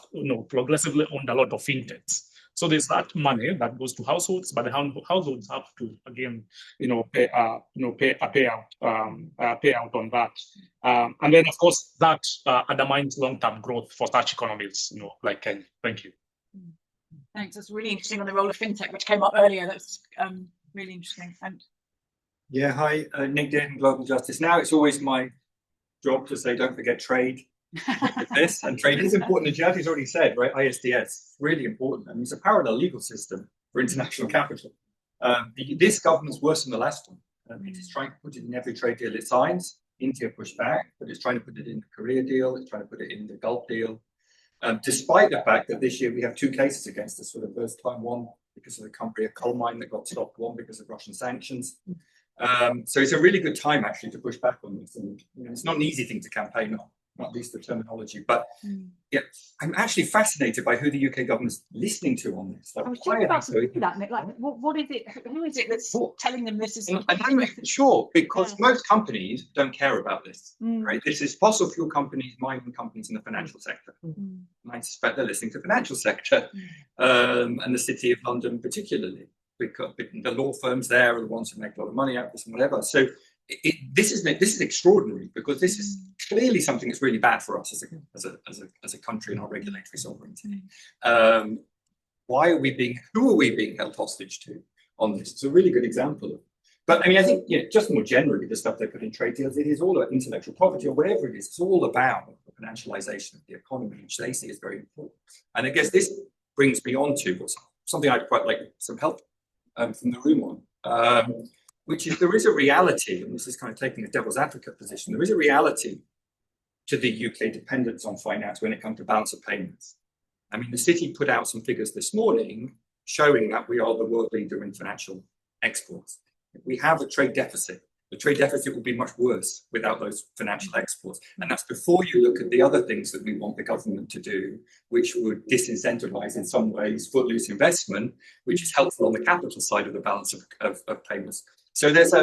progressively owned a lot of fintechs. So there's that money that goes to households, but the households have to again, pay a payout on that, and then of course that undermines long-term growth for such economies, like Kenya. Thank you. Thanks. That's really interesting on the role of fintech, which came up earlier. That's really interesting. And yeah, hi, Nick Dearden, Global Justice. Now it's always my job to say, don't forget trade. With this, and trade is important, as Jyati's already said, right? ISDS, really important. I mean, it's a parallel legal system for international capital. This government's worse than the last one. It is trying to put it in every trade deal it signs. India pushed back, but it's trying to put it in the Korea deal, it's trying to put it in the Gulf deal. Despite the fact that this year we have 2 cases against us for the first time, one because of the Cumbria coal mine that got stopped, one because of Russian sanctions. So it's a really good time actually to push back on this. And it's not an easy thing to campaign on, not least the terminology, but yeah, I'm actually fascinated by who the UK government's listening to on this. I was just about to do that, Nick. Like, what is it? Who is it that's telling them this is? I'm not sure, because most companies don't care about this, right? This is fossil fuel companies, mining companies in the financial sector. And I suspect they're listening to the financial sector, and the City of London particularly, because the law firms there are the ones who make a lot of money out of this and whatever. So this is extraordinary, because this is clearly something that's really bad for us as a country and our regulatory sovereignty. Who are we being held hostage to on this? It's a really good example of. But I mean, I think just more generally, the stuff they put in trade deals, it is all about intellectual property or whatever it is. It's all about the financialization of the economy, which they see as very important. And I guess this brings me on to something I'd quite like some help from the room on. Which is, there is a reality, and this is kind of taking a devil's advocate position, there is a reality to the UK dependence on finance when it comes to balance of payments. I mean, the city put out some figures this morning showing that we are the world leader in financial exports. We have a trade deficit. The trade deficit will be much worse without those financial exports. And that's before you look at the other things that we want the government to do, which would disincentivize in some ways footloose investment, which is helpful on the capital side of the balance of payments. So there's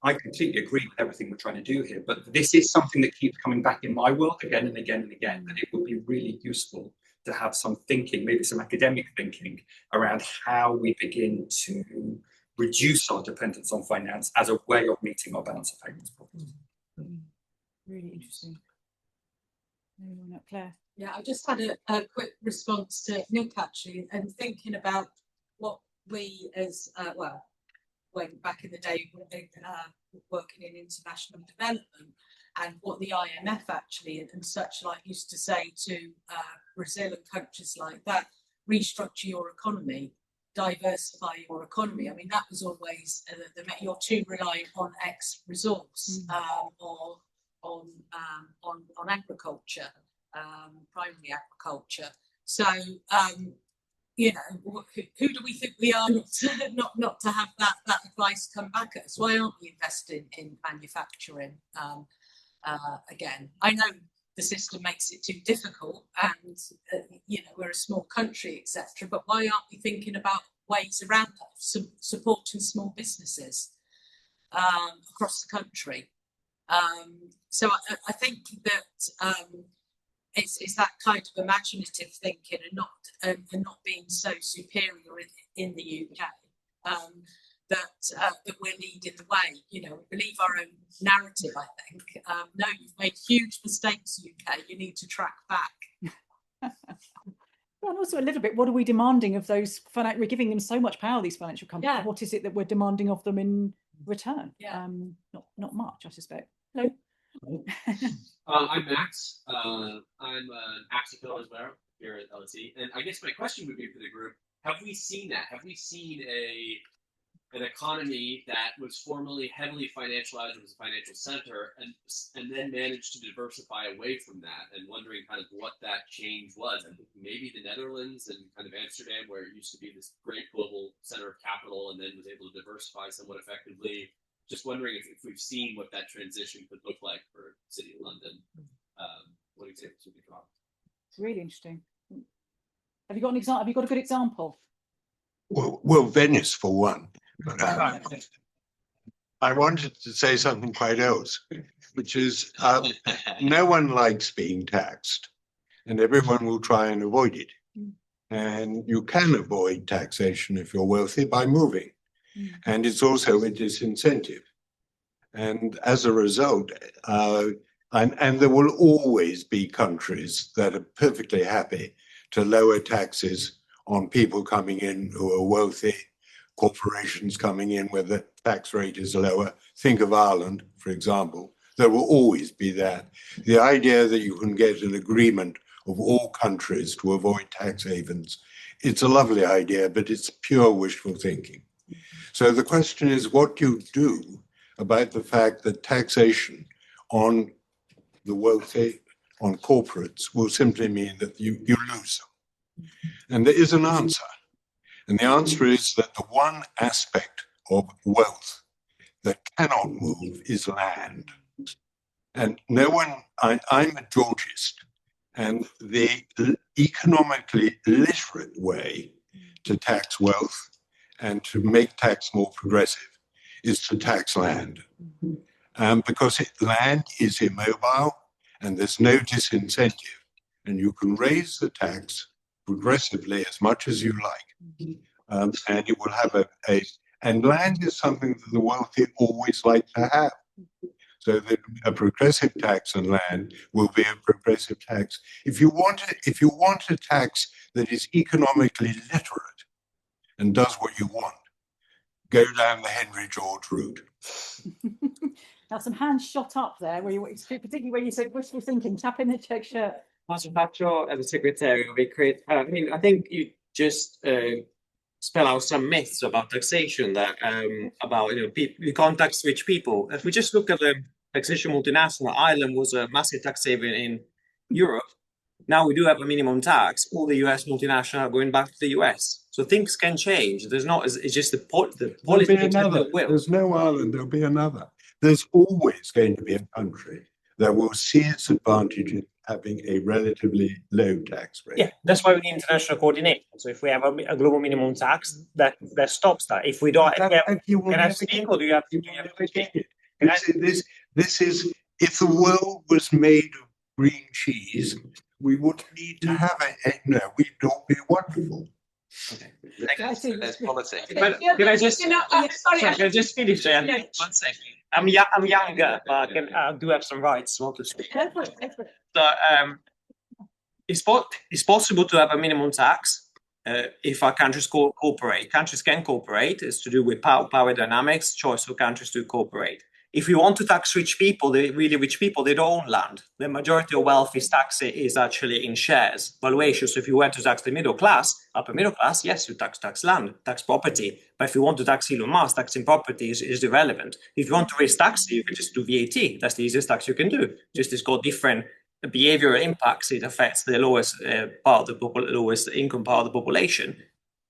I completely agree with everything we're trying to do here, but this is something that keeps coming back in my world again and again and again, that it would be really useful to have some thinking, maybe some academic thinking around how we begin to reduce our dependence on finance as a way of meeting our balance of payments problems. Really interesting. Anyone up, Claire? Yeah, I just had a quick response to Nick actually, and thinking about what we as when back in the day working in international development, and what the IMF actually and such like used to say to Brazil and countries like that: restructure your economy, diversify your economy. I mean, that was always you're too reliant on X resource or on agriculture, primary agriculture. So you know, who do we think we are not to have that advice come back at us? Why aren't we investing in manufacturing? Again, I know the system makes it too difficult, and you know, we're a small country, etc. But why aren't we thinking about ways around that, supporting small businesses across the country? So I think that it's that kind of imaginative thinking and not being so superior in the UK that we're leading the way. You know, we believe our own narrative, I think. No, you've made huge mistakes, UK. You need to track back. And also a little bit, what are we demanding of those? We're giving them so much power, these financial companies. Yeah. What is it that we're demanding of them in return? Yeah. Not much, I suspect. No. I'm Max. I'm an Axicode as well here at LSE. And I guess my question would be for the group, have we seen that? Have we seen an economy that was formerly heavily financialized as a financial center and then managed to diversify away from that, and wondering kind of what that change was? I think maybe the Netherlands and kind of Amsterdam, where it used to be this great global center of capital and then was able to diversify somewhat effectively. Just wondering if we've seen what that transition could look like for the City of London. What examples would be drawn? It's really interesting. Have you got an example? Have you got a good example? Well, Venice for one. I wanted to say something quite else, which is no one likes being taxed, and everyone will try and avoid it. And you can avoid taxation if you're wealthy by moving. And it's also a disincentive. And as a result, and there will always be countries that are perfectly happy to lower taxes on people coming in who are wealthy, corporations coming in where the tax rate is lower. Think of Ireland, for example. There will always be that. The idea that you can get an agreement of all countries to avoid tax havens, it's a lovely idea, but it's pure wishful thinking. So the question is, what do you do about the fact that taxation on the wealthy, on corporates, will simply mean that you lose them? And there is an answer. And the answer is that the one aspect of wealth that cannot move is land. And no one, I'm a Georgist, and the economically literate way to tax wealth and to make tax more progressive is to tax land. Because land is immobile and there's no disincentive, and you can raise the tax progressively as much as you like. And you will have and land is something that the wealthy always like to have. So that a progressive tax on land will be a progressive tax. If you want a tax that is economically literate and does what you want, go down the Henry George route. Now, some hands shot up there, particularly where you said wishful thinking. Tap in the check shirt. Martin Patriot, as a secretary, we create. I mean, I think you just spell out some myths about taxation that about you can't tax rich people. If we just look at the taxation multinational, Ireland was a massive tax haven in Europe. Now we do have a minimum tax. All the US multinational are going back to the US. So things can change. There's not. It's just the policy. There's no Ireland. There'll be another. There's always going to be a country that will see its advantage in having a relatively low tax rate. Yeah, that's why we need international coordination. So if we have a global minimum tax, that stops that. If we don't, you will never get it. This is if the world was made of green cheese, we wouldn't need to have it. No, we'd all be wonderful. Okay. There's politics. But can I just can I just finish? One second. I'm younger, but I do have some rights. Want to speak? So it's possible to have a minimum tax if our countries cooperate. Countries can cooperate. It's to do with power dynamics, choice for countries to cooperate. if you want to tax rich people, the really rich people, they don't own land. The majority of wealth is actually in shares, valuation. So if you went to tax the middle class, upper middle class, yes, you tax land, tax property. But if you want to tax Elon Musk, taxing property is irrelevant. If you want to raise taxes, you can just do VAT. That's the easiest tax you can do. Just it's got different behavioral impacts. It affects the lowest part of the lowest income part of the population.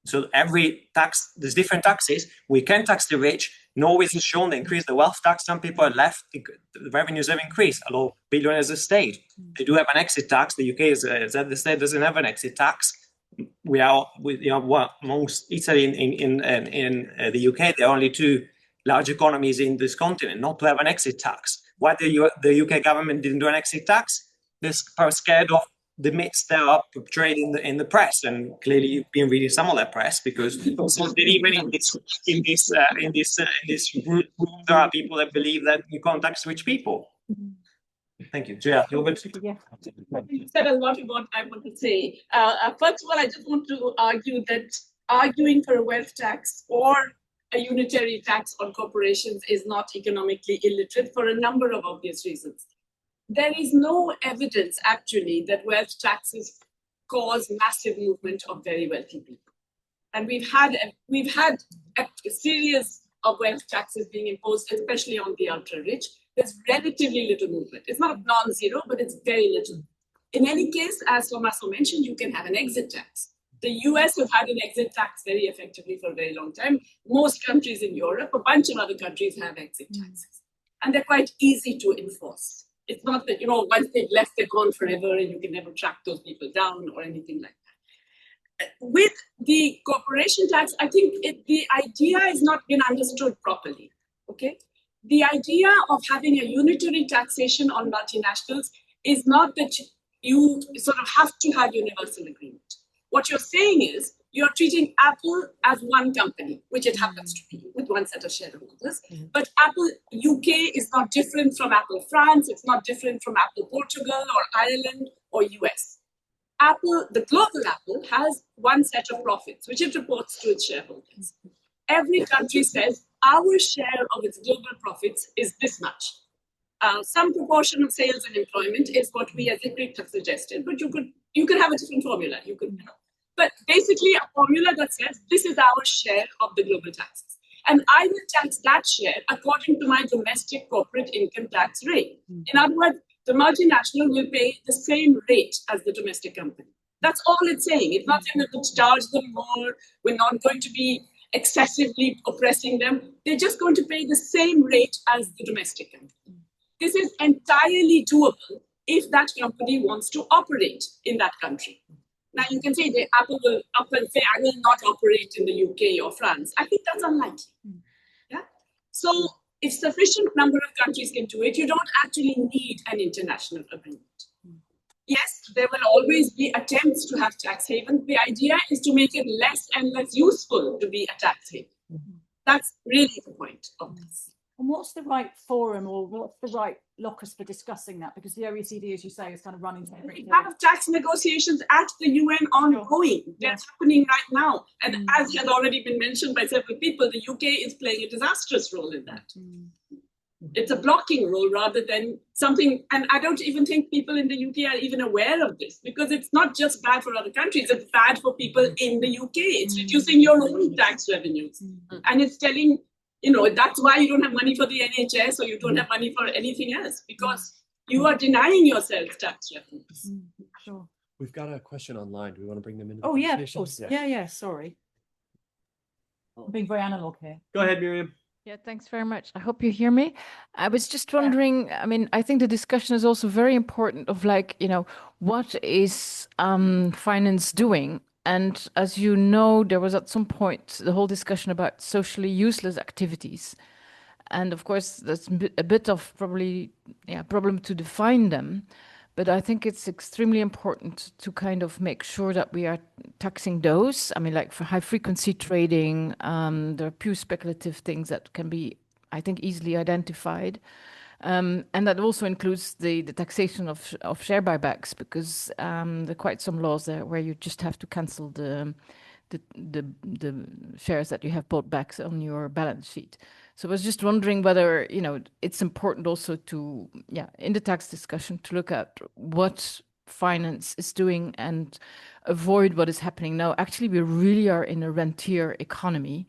So every tax, there's different taxes. We can tax the rich. Norway has shown they increase the wealth tax. Some people are left. The revenues have increased. Although billionaires have stayed. They do have an exit tax. The UK the state doesn't have an exit tax. We are amongst Italy in the UK. There are only two large economies in this continent not to have an exit tax. Why the UK government didn't do an exit tax? They're scared of the myths that are portrayed in the press, and clearly you've been reading some of that press, because even in this room there are people that believe that you can't tax rich people. Thank you. Yeah, You said a lot of what I want to say. First of all, I just want to argue that arguing for a wealth tax or a unitary tax on corporations is not economically illiterate for a number of obvious reasons. There is no evidence actually that wealth taxes cause massive movement of very wealthy people. And we've had a series of wealth taxes being imposed, especially on the ultra rich. There's relatively little movement. It's not non-zero, but it's very little. In any case, as Tommaso mentioned, you can have an exit tax. The US have had an exit tax very effectively for a very long time. Most countries in Europe, a bunch of other countries have exit taxes. And they're quite easy to enforce. It's not that, once they've left, they're gone forever and you can never track those people down or anything like that. With the corporation tax, I think the idea has not been understood properly, okay? The idea of having a unitary taxation on multinationals is not that you sort of have to have universal agreement. What you're saying is you're treating Apple as one company, which it happens to be, with one set of shareholders. But Apple UK is not different from Apple France. It's not different from Apple Portugal or Ireland or US. Apple, the global Apple, has one set of profits, which it reports to its shareholders. Every country says our share of its global profits is this much. Some proportion of sales and employment is what we as ICRIC have suggested, but you could have a different formula. But basically a formula that says this is our share of the global taxes. And I will tax that share according to my domestic corporate income tax rate. In other words, the multinational will pay the same rate as the domestic company. That's all it's saying. It's not saying that we'll charge them more. We're not going to be excessively oppressing them. They're just going to pay the same rate as the domestic company. This is entirely doable if that company wants to operate in that country. Now, you can say that Apple will up and say, I will not operate in the UK or France. I think that's unlikely. Yeah. So if sufficient number of countries can do it, you don't actually need an international agreement. Yes, there will always be attempts to have tax havens. The idea is to make it less and less useful to be a tax haven. That's really the point of this. And what's the right forum, or what's the right locus for discussing that? Because the OECD, as you say, is kind of running. We have tax negotiations at the UN ongoing. That's happening right now. And as has already been mentioned by several people, the UK is playing a disastrous role in that. It's a blocking role rather than something, and I don't even think people in the UK are even aware of this, because it's not just bad for other countries, it's bad for people in the UK. It's reducing your own tax revenues. And it's telling, that's why you don't have money for the NHS or you don't have money for anything else, because you are denying yourself tax revenues. Sure. We've got a question online. Do we want to bring them in? Oh, yeah, of course. Yeah, sorry. I'm being very analog here. Go ahead, Miriam. Yeah, thanks very much. I hope you hear me. I was just wondering, I think the discussion is also very important of what is finance doing? And as you know, there was at some point the whole discussion about socially useless activities. And of course, that's a bit of probably problem to define them. But I think it's extremely important to kind of make sure that we are taxing those. Like for high frequency trading, there are pure speculative things that can be, I think, easily identified. And that also includes the taxation of share buybacks, because there are quite some laws there where you just have to cancel the shares that you have bought back on your balance sheet. So I was just wondering whether, it's important also to, in the tax discussion, to look at what finance is doing and avoid what is happening now. Actually, we really are in a rentier economy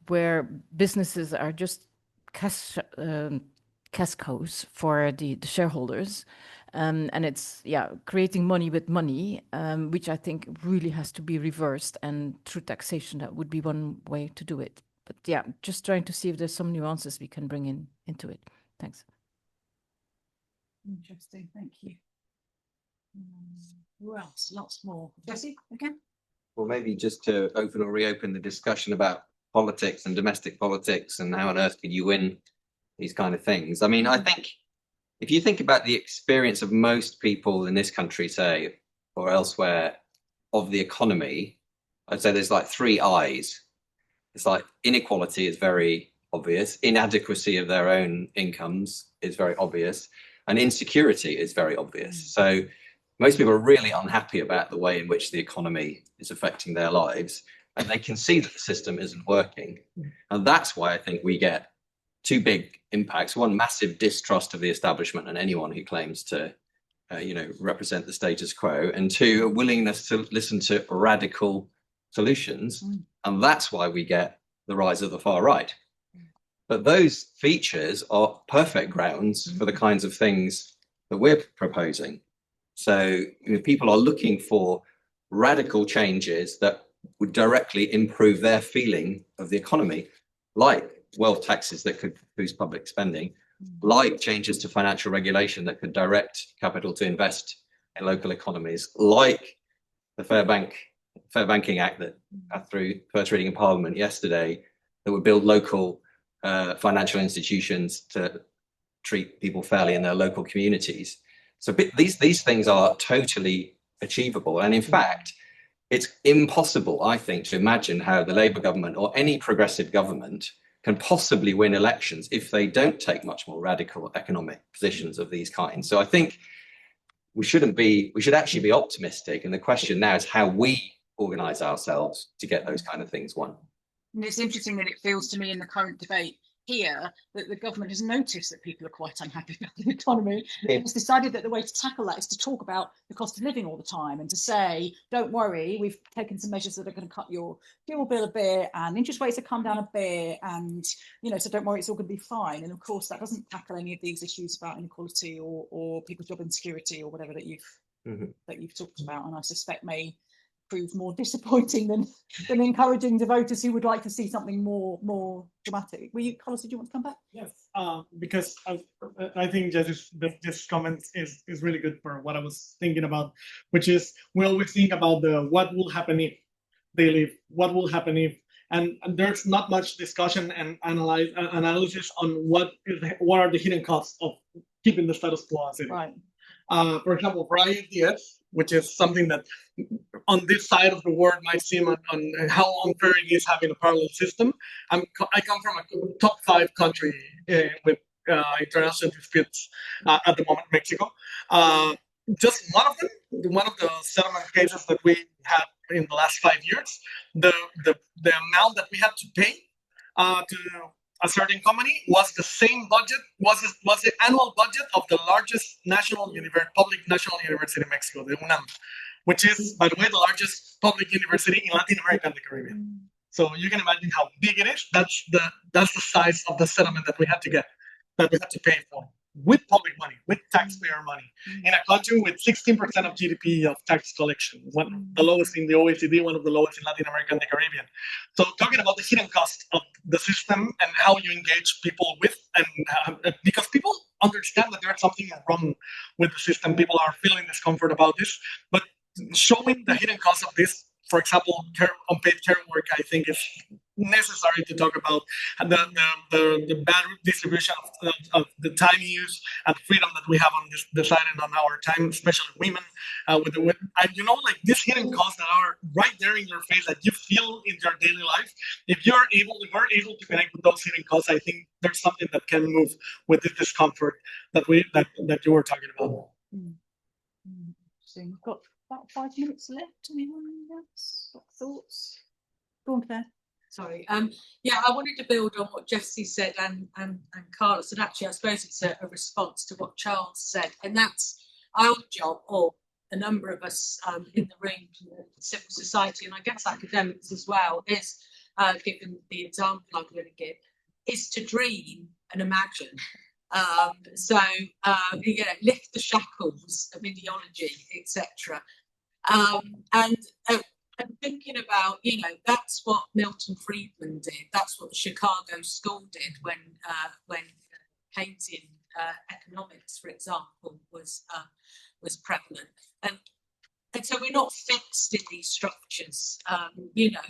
where businesses are just cash cows for the shareholders. And it's, creating money with money, which I think really has to be reversed. And through taxation, that would be one way to do it. But just trying to see if there's some nuances we can bring into it. Thanks. Interesting, thank you. Who else? Lots more. Jesse, again? Well, maybe just to open or reopen the discussion about politics and domestic politics and how on earth could you win these kind of things. I mean, I think if you think about the experience of most people in this country, say, or elsewhere, of the economy, I'd say there's like 3 I's. It's like inequality is very obvious, inadequacy of their own incomes is very obvious, and insecurity is very obvious. So most people are really unhappy about the way in which the economy is affecting their lives, and they can see that the system isn't working. And that's why I think we get 2 big impacts. One, massive distrust of the establishment and anyone who claims to, represent the status quo. And 2, a willingness to listen to radical solutions. And that's why we get the rise of the far right. But those features are perfect grounds for the kinds of things that we're proposing. So people are looking for radical changes that would directly improve their feeling of the economy, like wealth taxes that could boost public spending, like changes to financial regulation that could direct capital to invest in local economies, like the Fair Banking Act that got through first reading in Parliament yesterday, that would build local financial institutions to treat people fairly in their local communities. So these things are totally achievable. And in fact, it's impossible, I think, to imagine how the Labour government or any progressive government can possibly win elections if they don't take much more radical economic positions of these kinds. So I think we should actually be optimistic. And the question now is how we organise ourselves to get those kind of things won. And it's interesting that it feels to me in the current debate here that the government has noticed that people are quite unhappy about the economy. It's decided that the way to tackle that is to talk about the cost of living all the time and to say, don't worry, we've taken some measures that are going to cut your fuel bill a bit and interest rates have come down a bit, and so don't worry, it's all going to be fine. And of course that doesn't tackle any of these issues about inequality or people's job insecurity or whatever that you've talked about, and I suspect may prove more disappointing than encouraging the voters who would like to see something more dramatic. Carlos, did you want to come back? Yes, because I think this comment is really good for what I was thinking about, which is we always think about what will happen if they leave, what will happen if, and there's not much discussion and analysis on what are the hidden costs of keeping the status quo as it is. Right. For example, for IFDS, which is something that on this side of the world might seem on how unfair it is having a parallel system. I come from a top 5 country with international disputes at the moment, Mexico. Just one of the settlement cases that we had in the last 5 years, the amount that we had to pay to a certain company was the same budget, was the annual budget of the largest public national university in Mexico, the UNAM, which is, by the way, the largest public university in Latin America and the Caribbean. So you can imagine how big it is. That's the size of the settlement that we had to pay for, with public money, with taxpayer money, in a country with 16% of GDP of tax collection, one of the lowest in the OECD, one of the lowest in Latin America and the Caribbean. So talking about the hidden cost of the system and how you engage people with, and because people understand that there's something wrong with the system, people are feeling discomfort about this, but showing the hidden cost of this, for example, unpaid care work, I think is necessary to talk about the bad distribution of the time use and freedom that we have on this deciding on our time, especially women. And these hidden costs that are right there in your face that you feel in your daily life. If we're able to connect with those hidden costs, I think there's something that can move with this discomfort that you were talking about. Interesting. We've got about 5 minutes left. Anyone else got thoughts? Go on, Claire. Sorry. Yeah, I wanted to build on what Jessie said and Carlos, and actually I suppose it's a response to what Charles said, and that's our job, or a number of us in the room, civil society, and I guess academics as well, is, given the example I'm going to give, is to dream and imagine. Lift the shackles of ideology, etc. And thinking about, that's what Milton Friedman did. That's what the Chicago School did when Keynesian economics, for example, was prevalent. And so we're not fixed in these structures. We don't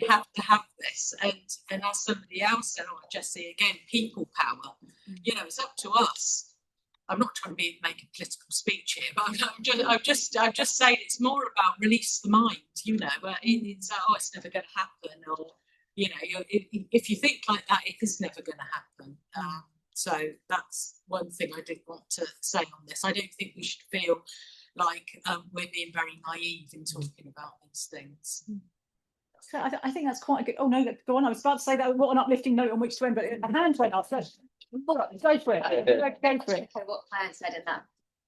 have to have this. And as somebody else said, or Jessie again, people power. It's up to us. I'm not trying to make a political speech here, but I'm just saying it's more about release the mind. It's never going to happen, or if you think like that, it is never going to happen. So that's one thing I did want to say on this. I don't think we should feel like we're being very naive in talking about these things. So I think that's quite a good. Oh no, go on. I was about to say that. What an uplifting note on which to end, but a hand went up. So go for it. Go for it. What Claire said in that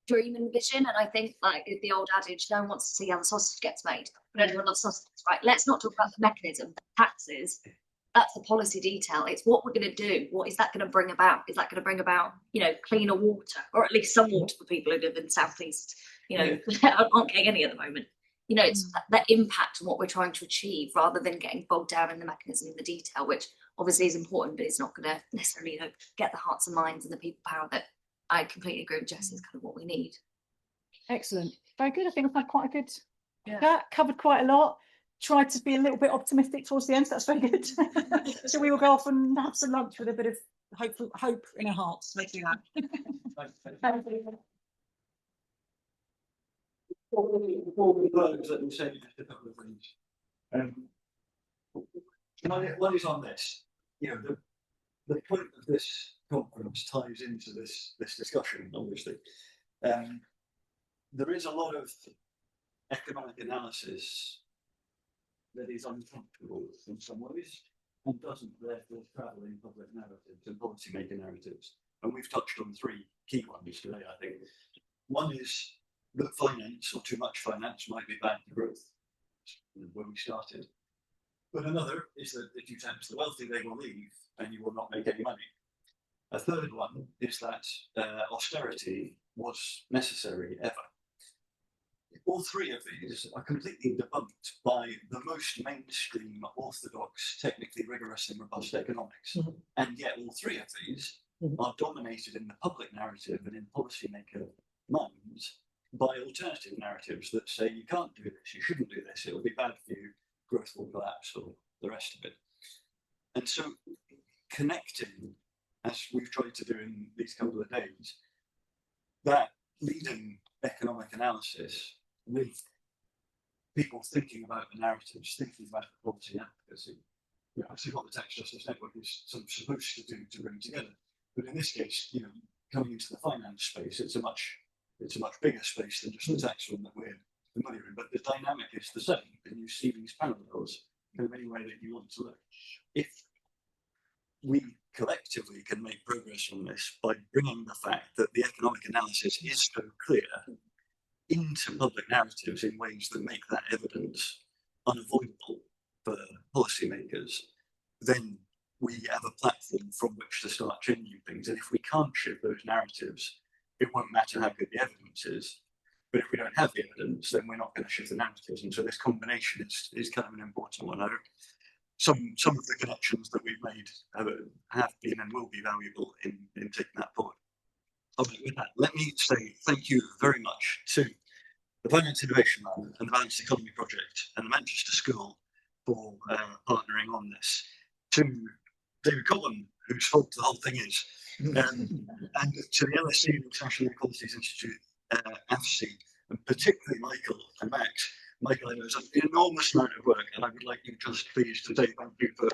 dream and vision, and I think like the old adage, no one wants to see how the sausage gets made, but everyone loves sausage, right? Let's not talk about the mechanism, taxes. That's the policy detail. It's what we're going to do. What is that going to bring about? Is that going to bring about, cleaner water, or at least some water for people who live in the southeast? Aren't getting any at the moment. It's that impact on what we're trying to achieve, rather than getting bogged down in the mechanism and the detail, which obviously is important, but it's not going to necessarily, get the hearts and minds and the people power that I completely agree with Jessie is kind of what we need. Excellent. Very good. I think we've had quite a good chat, covered quite a lot. Tried to be a little bit optimistic towards the end, so that's very good. So we will go off and have some lunch with a bit of hope in our hearts. Let's do that. Before we close, let me say just a couple of things. One is on this. The point of this conference ties into this discussion, obviously. There is a lot of economic analysis that is uncomfortable in some ways and doesn't therefore travel in public narratives and policymaker narratives. And we've touched on three key ones today, I think. One is that finance, or too much finance, might be bad for growth, where we started. But another is that if you tax the wealthy, they will leave and you will not make any money. A third one is that austerity was necessary ever. All three of these are completely debunked by the most mainstream, orthodox, technically rigorous and robust economics. And yet all three of these are dominated in the public narrative and in policymaker minds by alternative narratives that say you can't do this, you shouldn't do this, it will be bad for you, growth will collapse, or the rest of it. And so connecting, as we've tried to do in these couple of days, that leading economic analysis with people thinking about the narratives, thinking about the policy advocacy. Actually what the Tax Justice Network is sort of supposed to do to bring together. But in this case, coming into the finance space, it's a much bigger space than just the tax one that we're familiar with. But the dynamic is the same, and you see these parallels in any way that you want to look. If we collectively can make progress on this by bringing the fact that the economic analysis is so clear into public narratives in ways that make that evidence unavoidable for policymakers, then we have a platform from which to start changing things. And if we can't shift those narratives, it won't matter how good the evidence is. But if we don't have the evidence, then we're not going to shift the narratives. And so this combination is kind of an important one. Some of the connections that we've made have been and will be valuable in taking that forward. With that, let me say thank you very much to the Finance Innovation Lab and the Balanced Economy Project and the Manchester School for partnering on this, to David Collin, whose fault the whole thing is, and to the LSE, the International Inequalities Institute, AFSI, and particularly Michael and Max. Michael, I know, is an enormous amount of work, and I would like you just please to say thank you for